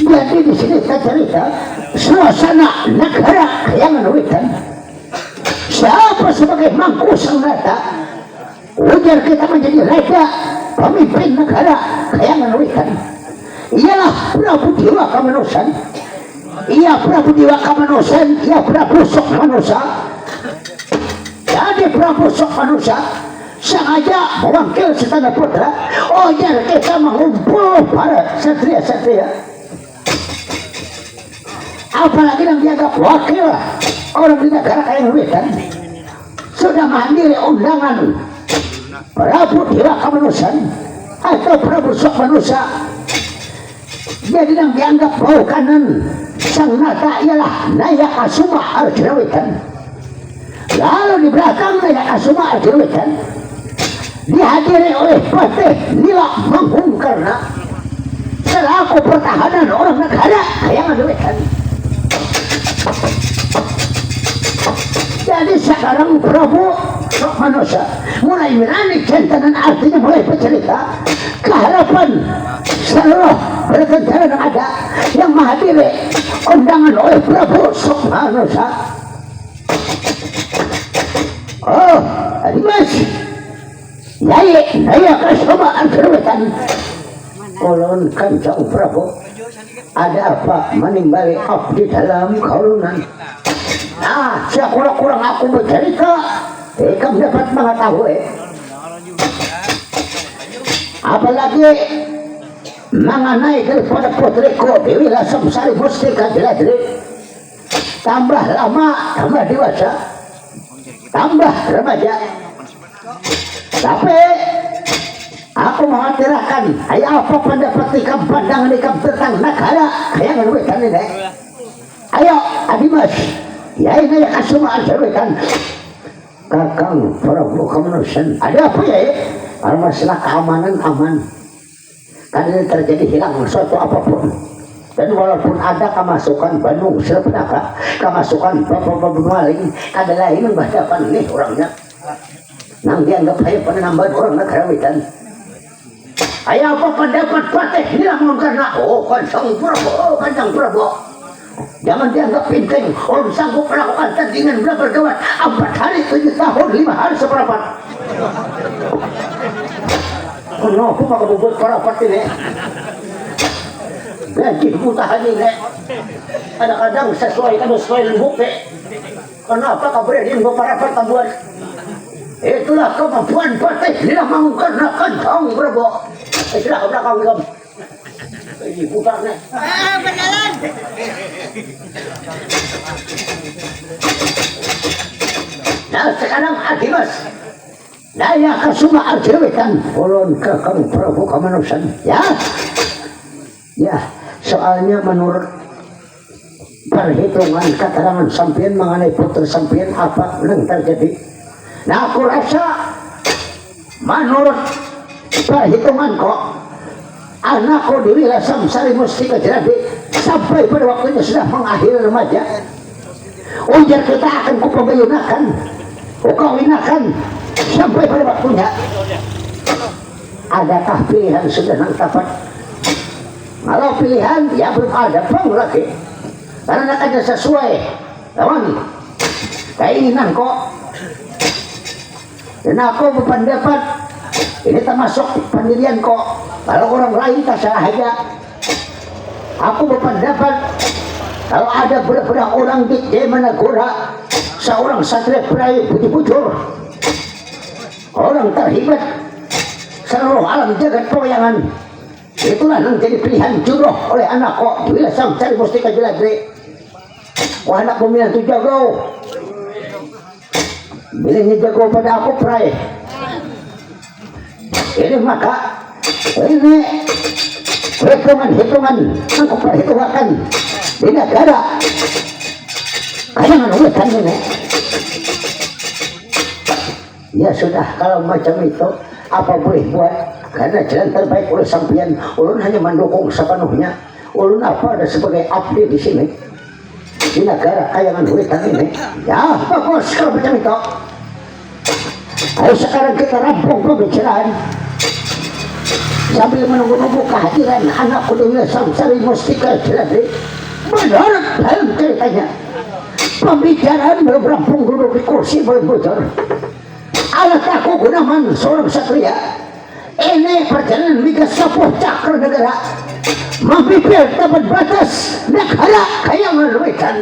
Jadi di sini kita cerita suasana negara Kayangan Wetan. Siapa sebagai mangku sang nata? Ujar kita menjadi raja pemimpin negara Kayangan Wetan. Ialah Prabu Dewa Kamanusan. Ia Prabu Dewa Kamanusan, ia Prabu Sokmanusa. Jadi Prabu Sokmanusa sengaja mewakil Setana Putra. Ujar kita mengumpul para satria-satria. Apalagi yang dianggap wakil orang di negara Kayangan Wetan sudah menghadiri undangan Prabu Dewa Kamanusan atau Prabu Sokmanusa. Jadi yang dianggap bau kanan sang nata ialah Naya Kasuma Arjuna Wetan. Lalu di belakang Naya Kasuma Arjuna Wetan dihadiri oleh Patih Nila Manghungkarna selaku pertahanan orang negara Kayangan Wetan. Jadi sekarang Prabu Sokmanusa mulai berani jantanan, artinya mulai bercerita keharapan seluruh bertentara yang ada yang menghadiri undangan oleh Prabu Sokmanusa. Oh, Dimas, Yai Naya Kasuma Arjuna Wetan, ulun Kanjeng Prabu, ada apa menimbali abdi dalam kaulunan? Nah, siapa kurang aku bercerita, kamu dapat mengetahui. Apalagi mengenai daripada putriku Dewi Lasem-Sari Mustika Jeladri, tambah lama, tambah dewasa, tambah remaja. Tapi aku mengatakan, ayo apa pendapat ikam pandangan ikam tentang negara Kayangan Wetan ini? Ayo, Adimas, ya ini ya Kasuma Arjuna Wetan. Kakang Prabu Kamanusan, ada apa ya? Kalau masalah keamanan aman, kan ini terjadi hilang suatu apapun. Dan walaupun ada kemasukan Bandung Serpenaka, kemasukan bapak-bapak maling, ada lain yang berhadapan nih orangnya. Nang dianggap saya penambahan orang negara Wetan. Ayo apa pendapat Patih Nila Manghungkarna? Oh, Kanjeng Prabu, oh, Kanjeng Prabu. Jangan dianggap penting. Orang sanggup melakukan tandingan berapa gawat 4 hari 7 tahun 5 hari seperempat. Kenapa maka membuat parapat ini? Gaji putahan ini. Kadang-kadang sesuai bukti. Kenapa kau berani parapat tambuhan? Itulah kemampuan Patih Nila Manghungkarna Kanjeng Prabu. Itulah ke belakang kamu. Ini putar nih. Beneran. Nah sekarang Adimas, Naya Kasuma Arjuna Wetan, ulun Kakang Prabu Kamanusan. Ya, soalnya menurut perhitungan keterangan sampean mengenai putri sampean apa yang terjadi. Nah aku rasa menurut perhitungan kok anakku Dewi Lasem-Sari Mustika Jeladri sampai pada waktunya sudah mengakhiri remaja. Ujar kita akan kupembayunakan. Kau laksanakan sampai pada waktunya. Adakah pilihan sudah nang tepat? Kalau pilihan ya belum ada pang lagi, karena akan sesuai lawan keinginan kok. Dan aku berpendapat ini termasuk pendirian kok. Kalau orang lain tak salah aja. Aku berpendapat kalau ada beberapa orang di Managora, seorang satria peraih putih bujur, orang terhebat seluruh alam jagat pewayangan, itulah yang jadi pilihan jodoh oleh anak kok. Bila sang cari mustika jelagre, wah anak pemilihan itu jago. Bilangnya jago pada aku peraih. Ini maka ini hitungan aku perhitungkan di negara kayangan hutan ini. Ya sudah, kalau macam itu apa boleh buat, karena jalan terbaik oleh sampian. Ulun hanya mendukung sepenuhnya. Ulun apa ada sebagai abdi di sini di negara kayangan hutan ini. Ya bagus kalau macam itu. Ayo sekarang kita rampung pembicaraan sambil menunggu-nunggu kehadiran anak Dewi Samsari Mustika Jelagre. Menurut dalam ceritanya, pembicaraan belum rampung, duduk di kursi belum bocor. Alat aku gunaman seorang satria. Ini perjalanan Migas Sapuh Cakra Negara memimpin tempat batas negara kayangan hutan.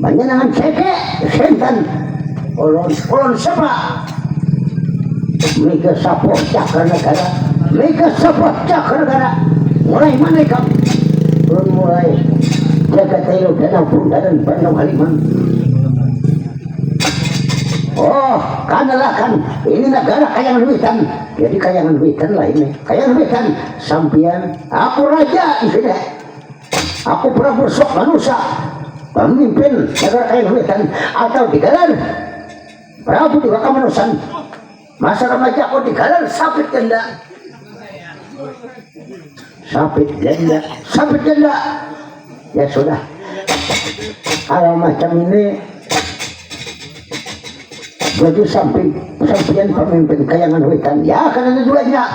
Menyenangkan ceke sentan ulun siapa Migas Sapuh Cakra Negara. Migas Sapuh Cakra Negara mulai mana kamu? Ulun mulai jaga telu danau bundaran Bandung Haliman. Oh kanalah kan ini negara kayangan hutan, jadi kayangan hutan lah ini. Kayangan hutan sampian aku raja di sini. Aku Prabu Sok Manusa, pemimpin negara kayangan hutan, atau digelar Prabu di Wakamanusan. Masa remaja aku digelar Sapit Ganda. Sapit Ganda. Ya sudah, kalau macam ini baju sampian pemimpin kayangan hutan, ya kan ada duanya.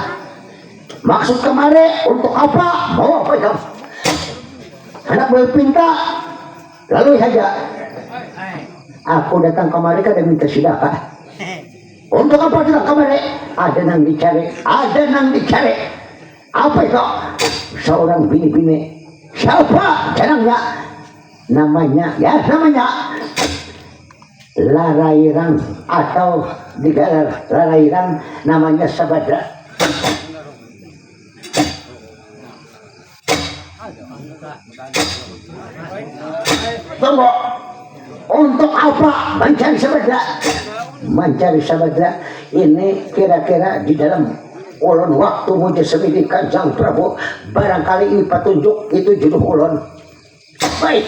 Maksud kemarin untuk apa? Mau apa kamu? anak boleh pinta lalu saja aku datang kemari kan minta sedekah. Untuk apa datang kemari? Ada yang dicari. Apa itu? Seorang bini-bini. Siapa jarangnya? Namanya Larairang atau digelar Larairang, namanya Sabadra. Tunggu, untuk apa mencari Sabadra? Ini kira-kira di dalam ulun waktu muja semidi Kanjeng Prabu, barangkali ini petunjuk itu judul ulun. Baik,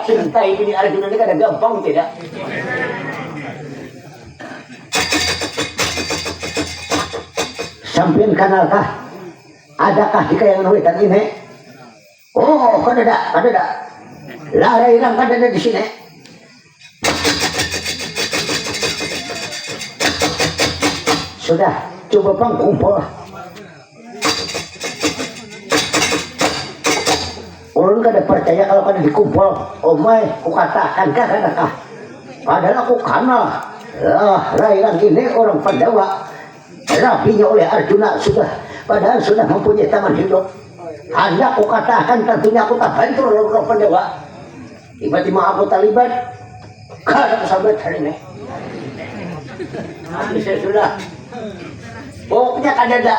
cinta ini Arjuna ini kada gampang tidak? Sampeyan kenalkah? Adakah di kayangan wetan ini? Oh, kada. Larairang kada di sini. Sudah, coba bang kumpul. Ulun kada percaya kalau kada dikumpul. Oh my, ku katakan kadakah? Padahal aku kenal. Larairang ini orang Pandawa. Rapinya oleh Arjuna padahal sudah mempunyai taman hidup. Hanya aku katakan tentunya aku tak bantu orang Pandawa. Tiba-tiba aku terlibat. Kada kesabat hari ini. Saya sudah. Pokoknya kada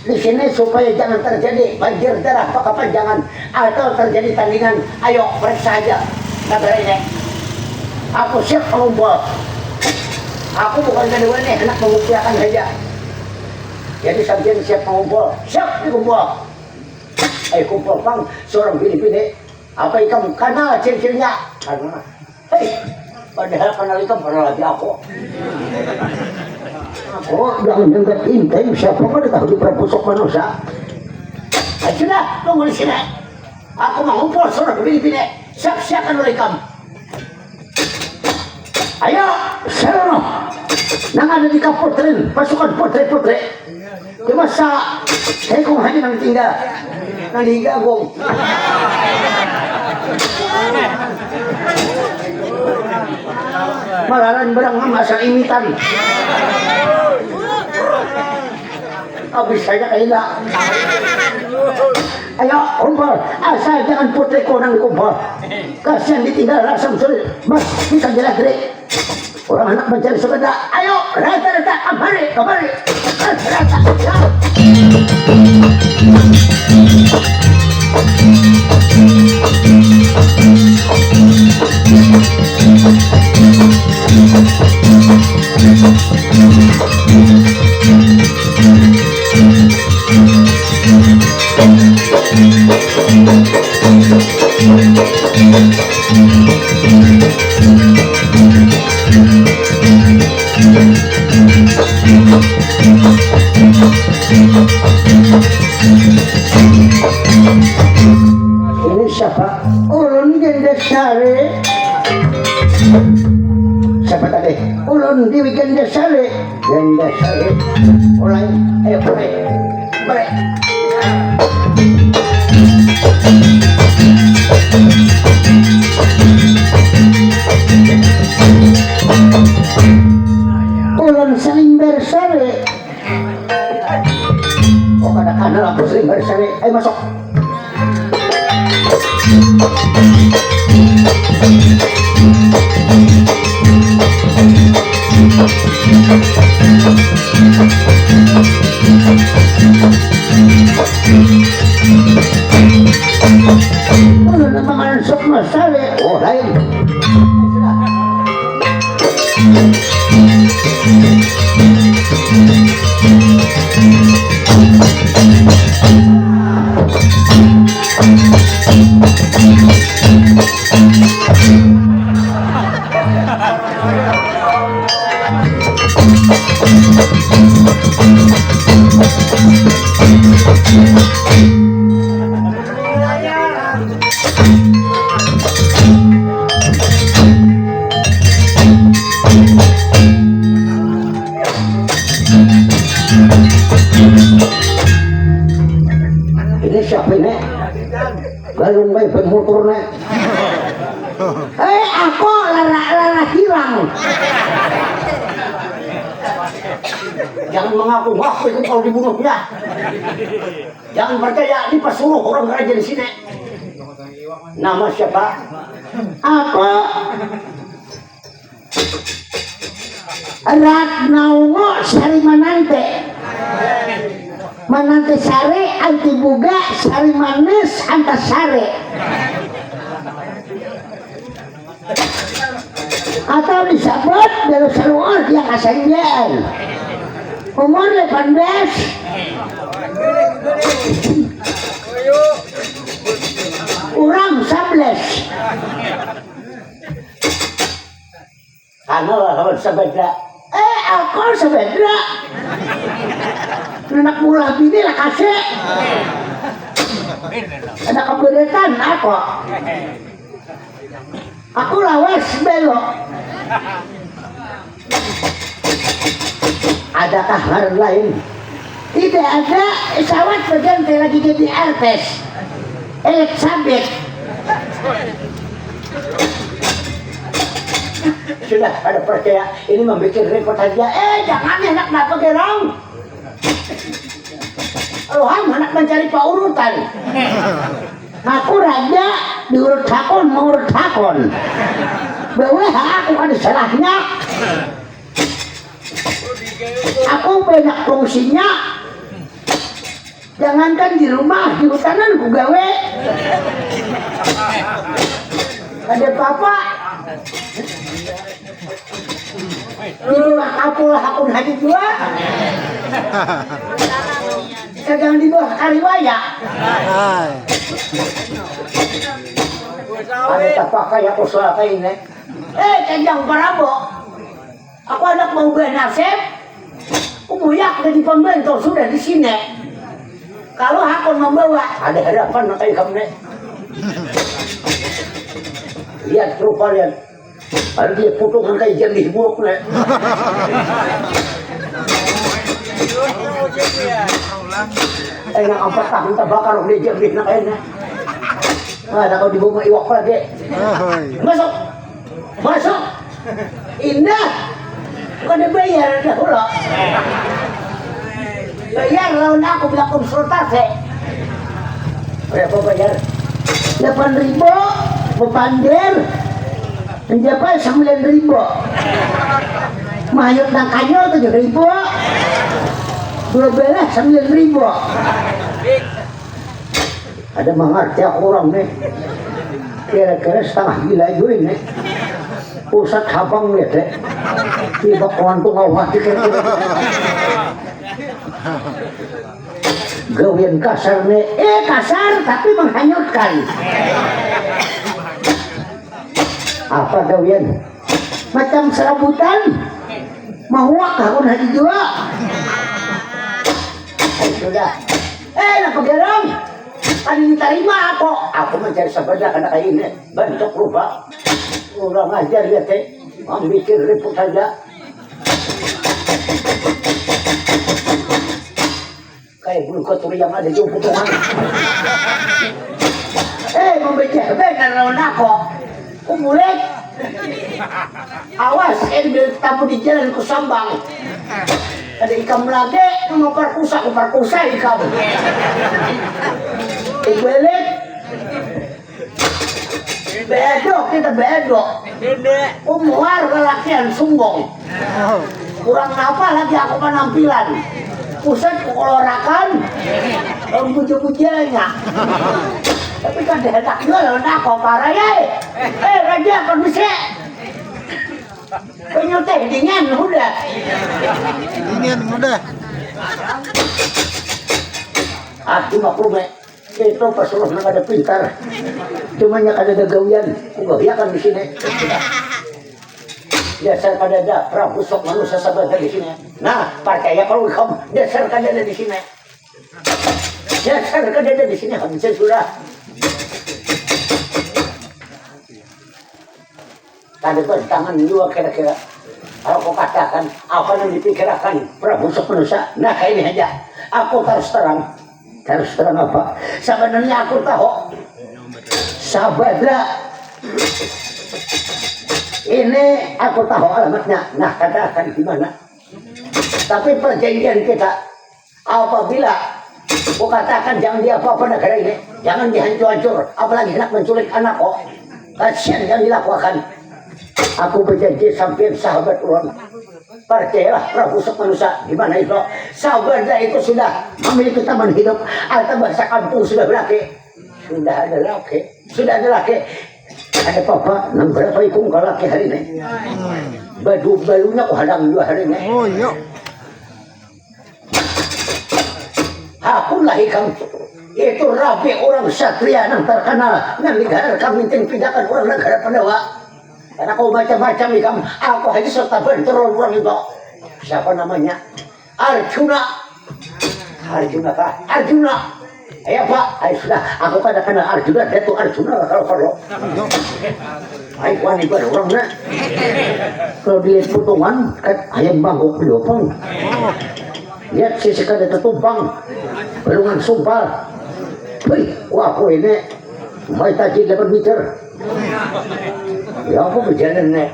di sini supaya jangan terjadi banjir darah kepanjangan atau terjadi tandingan. Ayo periksa aja kabar ini. Aku siap mengumpul. Aku bukan kedua nih, hendak mengumpulkan saja. Jadi sampai siap mengumpul, siap dikumpul. Kumpul bang, seorang bini-bini. Apa ikan kenal ciri-cirinya? Karena, padahal kenal ikan pernah lagi aku. Jangan dengar intim, siapa kau tahu di perpusuk manusia. Sudah, tunggu di sini. Aku mengumpul seorang bini-bini. Siap-siapkan oleh kamu. Ayo, serono. Nang ada di kaputrin, pasukan putri-putri. Di masa saya kong hanya nang tinggal. Nang hingga kong. Malaran berang masa imitan. Habis saja kaila. Ayo, kumpul. Asal jangan putri ko nang kumpul. Kasihan ditinggal rasam sulit. Mas, bisa jelas-jelas. Orang anak mencari sepeda. Ayo, rata-rata, kemari. Rata-rata, ya. Ini siapa? Ulun Gendesari. Siapa tadi? Ulun Dewi Gendesari. Mulai, ayo mulai. Ulun saling bersari. Oh, kadang-kadang aku sering bersari. Ayo masuk. Ulun naman sok masari. Oh, lain. ini galung baik bermotor nih aku lara hilang jangan mengaku-ngaku itu kalau dibunuhnya jangan percaya dipasuruh orang raja di sini nama siapa aku Ratnaungo Sari Manante sare anti buga sari manis antas sare atau disebut dari seluruh yang asalnya umur 18 orang 11 ano lah sabeda aku sabeda anak mula bini lah kasih ada keberetan aku lawas belok adakah hal lain tidak ada pesawat berganti lagi jadi artis Elizabeth sudah ada percaya ini membuat repot aja jangan enak kenapa gerong Roham anak mencari paurutan aku raja diurut hakon mengurut hakon bahwa aku ada salahnya aku banyak fungsinya jangankan di rumah di hutanan ku gawe ada papa di bawah kapulah akun haji dua sedang di bawah kariwaya ada tak pakai aku suara ini kejang parabo aku anak mau bernasib umuyak dari pembentuk sudah di sini kalau hakun membawa ada harapan kayak kamu lihat rupa lihat ada dia potongan kayak jernih buruk nih enak 4 tahun terbakar dia jernih nak enak ada kau dibawa iwak lagi masuk indah bukan dibayar dah pula bayar lawan aku bilang konsultasi berapa bayar 8.000 bepandir mencapai 9.000 mayat dan kayu 7.000 12 9.000 ada mengerti orang nih kira-kira setengah gila juga ini pusat habang lihat deh tiba kawan tuh ngawat kira-kira gawian kasar nih kasar tapi menghanyutkan apa gawian macam serabutan mahuak kahun haji dua sudah apa gerang kan diterima aku mencari sabada karena kayak ini bentuk rupa orang ajar lihat mikir repot saja kayak bulu kotor yang ada di potongan membaca benar lawan aku mulut awas bil tamu di jalan ku sambang ada ikam lagi mau perkusa ikam belet bedok kita bedok umuar kelakian sumbong kurang apa lagi aku penampilan pusat kekolorakan puja-pujanya tapi kan dihendak juga lawan aku parah ya raja kan bisa penyutih dingin udah aku maklum itu pasuruh nang ada pintar cuma yang ada gawian enggak biarkan di sini dasar kada ada Prabu sok manusia sabada di sini nah percaya kalau kamu dasar kada ada di sini dasar kada ada di sini habis sudah kada bertangan dua kira-kira kalau kau katakan apa yang dipikirkan Prabu sok manusia nah kayak ini aja aku terus terang terus terang apa sebenarnya aku tahu Sabadra ini aku tahu alamatnya. Nah katakan di mana. Tapi perjanjian kita apabila aku katakan jangan dia apa-apa negara ini, jangan dihancur-hancur, apalagi hendak menculik anak kok. Kasihan yang dilakukan. Aku berjanji sampai sahabat orang. Percayalah Prabu Sukmanusa di mana itu Sabadra itu sudah memiliki teman hidup atau bahasa kampung sudah berlaki. Sudah ada laki. Ada papa nang berapa ikung kalau laki hari ini. Balunya kok hadang dua hari ini. Oh iya. Hakun lah ikam. Itu rapi orang satria yang terkenal yang negara kami pindahkan orang negara Pandawa. Karena kau macam-macam ikam, aku hanya serta bentur orang itu. Siapa namanya? Arjuna kah? Arjuna. Ayo Pak, ayo sudah. Aku kan kenal Arjuna, dia tuh Arjuna kalau. Ayo wani pada orangnya. Kalau dilihat potongan, kan ayam bangkok pilopong. Lihat sisi kada tumpang, belungan sumpal. Hei, wah aku ini may tajid 8 meter. Ya aku berjalan nih.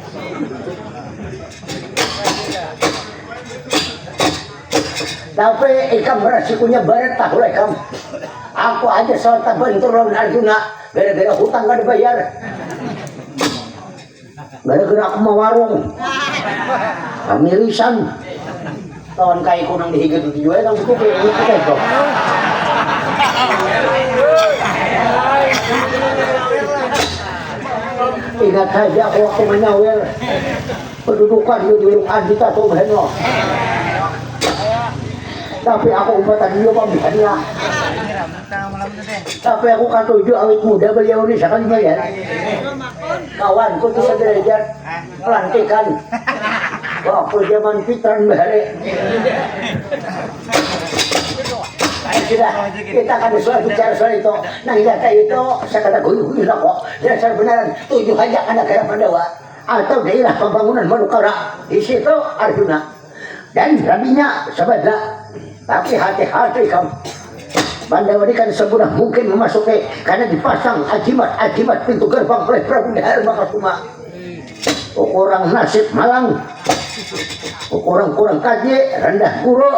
Tapi ikam beresikonya barat tak boleh ikam. Aku aja serta bentur lawan Arjuna gara-gara hutang gak dibayar. Gara-gara aku mau warung. Kamirisan. Tahun kayak kunang dihigat itu juga yang buku kita itu. Ingat saja aku waktu menyawir pendudukan di Wilung Andita tuh behenlo. Tapi aku umpatan dia pembicaranya. Tapi aku kan tujuh awet muda beliau ini sekali bayar. Kawanku tuh sederajat pelantikan. Waktu zaman Fitran Bahari. Sudah, kita akan bicara soal itu. Nah, data itu saya kata guyu-guyu lah kok. Dasar benaran 7 hajak negara Pandawa atau daerah pembangunan Manukara. Di situ Arjuna dan rabinya Sabadra. Tapi hati-hati kamu. Pandawa ini kan semudah mungkin memasuki karena dipasang ajimat pintu gerbang oleh Prabu Dharma Kasuma. Orang nasib malang, kurang kaji, rendah guru,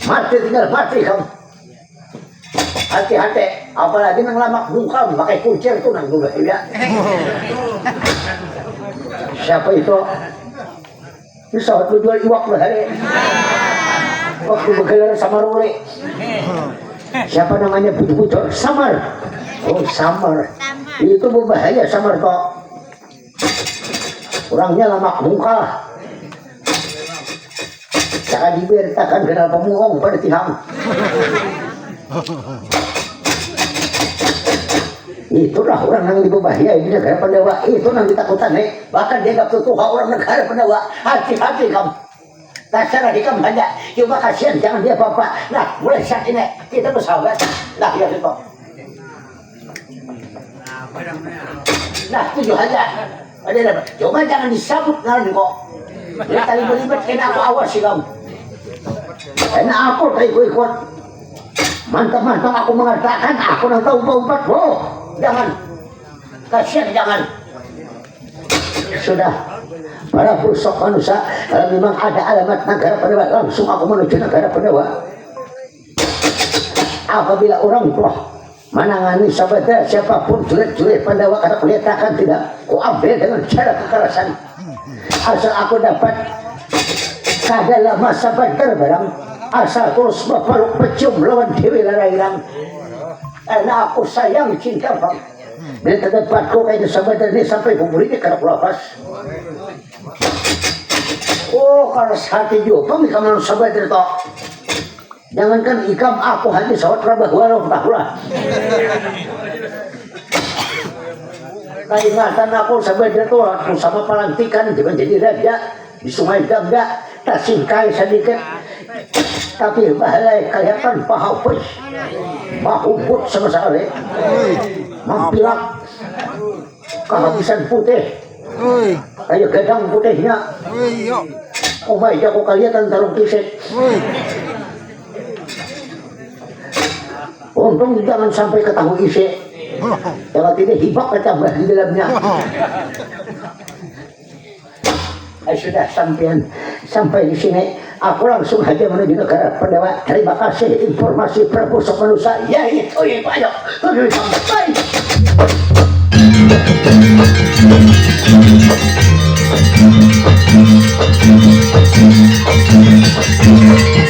mati tinggal mati kamu. Hati-hati, apalagi nang lamak bungkam pakai kuncir tuh nang juga ya. Siapa itu? Ini sahabat lu jual iwak bahari. Waktu bergelar sama Ruli. Siapa namanya Budur Samar? Oh Samar. Itu berbahaya Samar kok. Orangnya lamak bungkal. Jangan diberitakan kenal pemuhong pada tihang. Itulah orang yang berbahaya di negara Pandawa. Itu yang ditakutan bahkan dia gak tutuh orang negara Pandawa. Hati-hati kamu. Dasar di kamu hanya cuma kasihan jangan dia apa-apa. Nah mulai saat ini kita bersahabat. Nah ya itu. Nah 7 aja. Ada cuma jangan disabut ngaran kok. Dia tali berlibat kena aku awas sih kamu. Karena aku tadi ikut. Mantap-mantap aku mengatakan aku nang tahu umpat boh. Jangan. Kasihan jangan. Sudah. Para pusok manusia kalau memang ada alamat negara Pandawa langsung aku menuju negara Pandawa. Apabila orang tua menangani Sabadra siapapun jurid-jurid Pandawa kata kelihatan tidak ku ambil dengan cara kekerasan. Asal aku dapat kadala masa Sabadra barang asal terus berpeluk pecium lawan Dewi Larairam. Karena aku sayang cinta bang. Bila terdapatku kayak Sabadra ini sampai kumpulnya karena lapas. Oh, kalau hati juga, kamu Sabadra itu. Jangankan ikam aku hanya sawat rabah walau tahulah. Keingatan aku Sabadra itu aku sama pelantikan dengan jadi raja di Sungai Gangga, tasingkai sedikit. Tapi bahalai kelihatan pahapus, mahubut sama sekali. Mampilak, kehabisan putih. Kayak gedang putihnya. Oh baik aku kelihatan tarung kisik. untung jangan sampai ketahui isi. Kalau tidak hibak kecambah di dalamnya. Sudah sampai di sini. Aku langsung aja menuju negara Pandawa. Terima kasih informasi Prabu Sokmanusa. Ya itu ya Pak. Ayo, baik.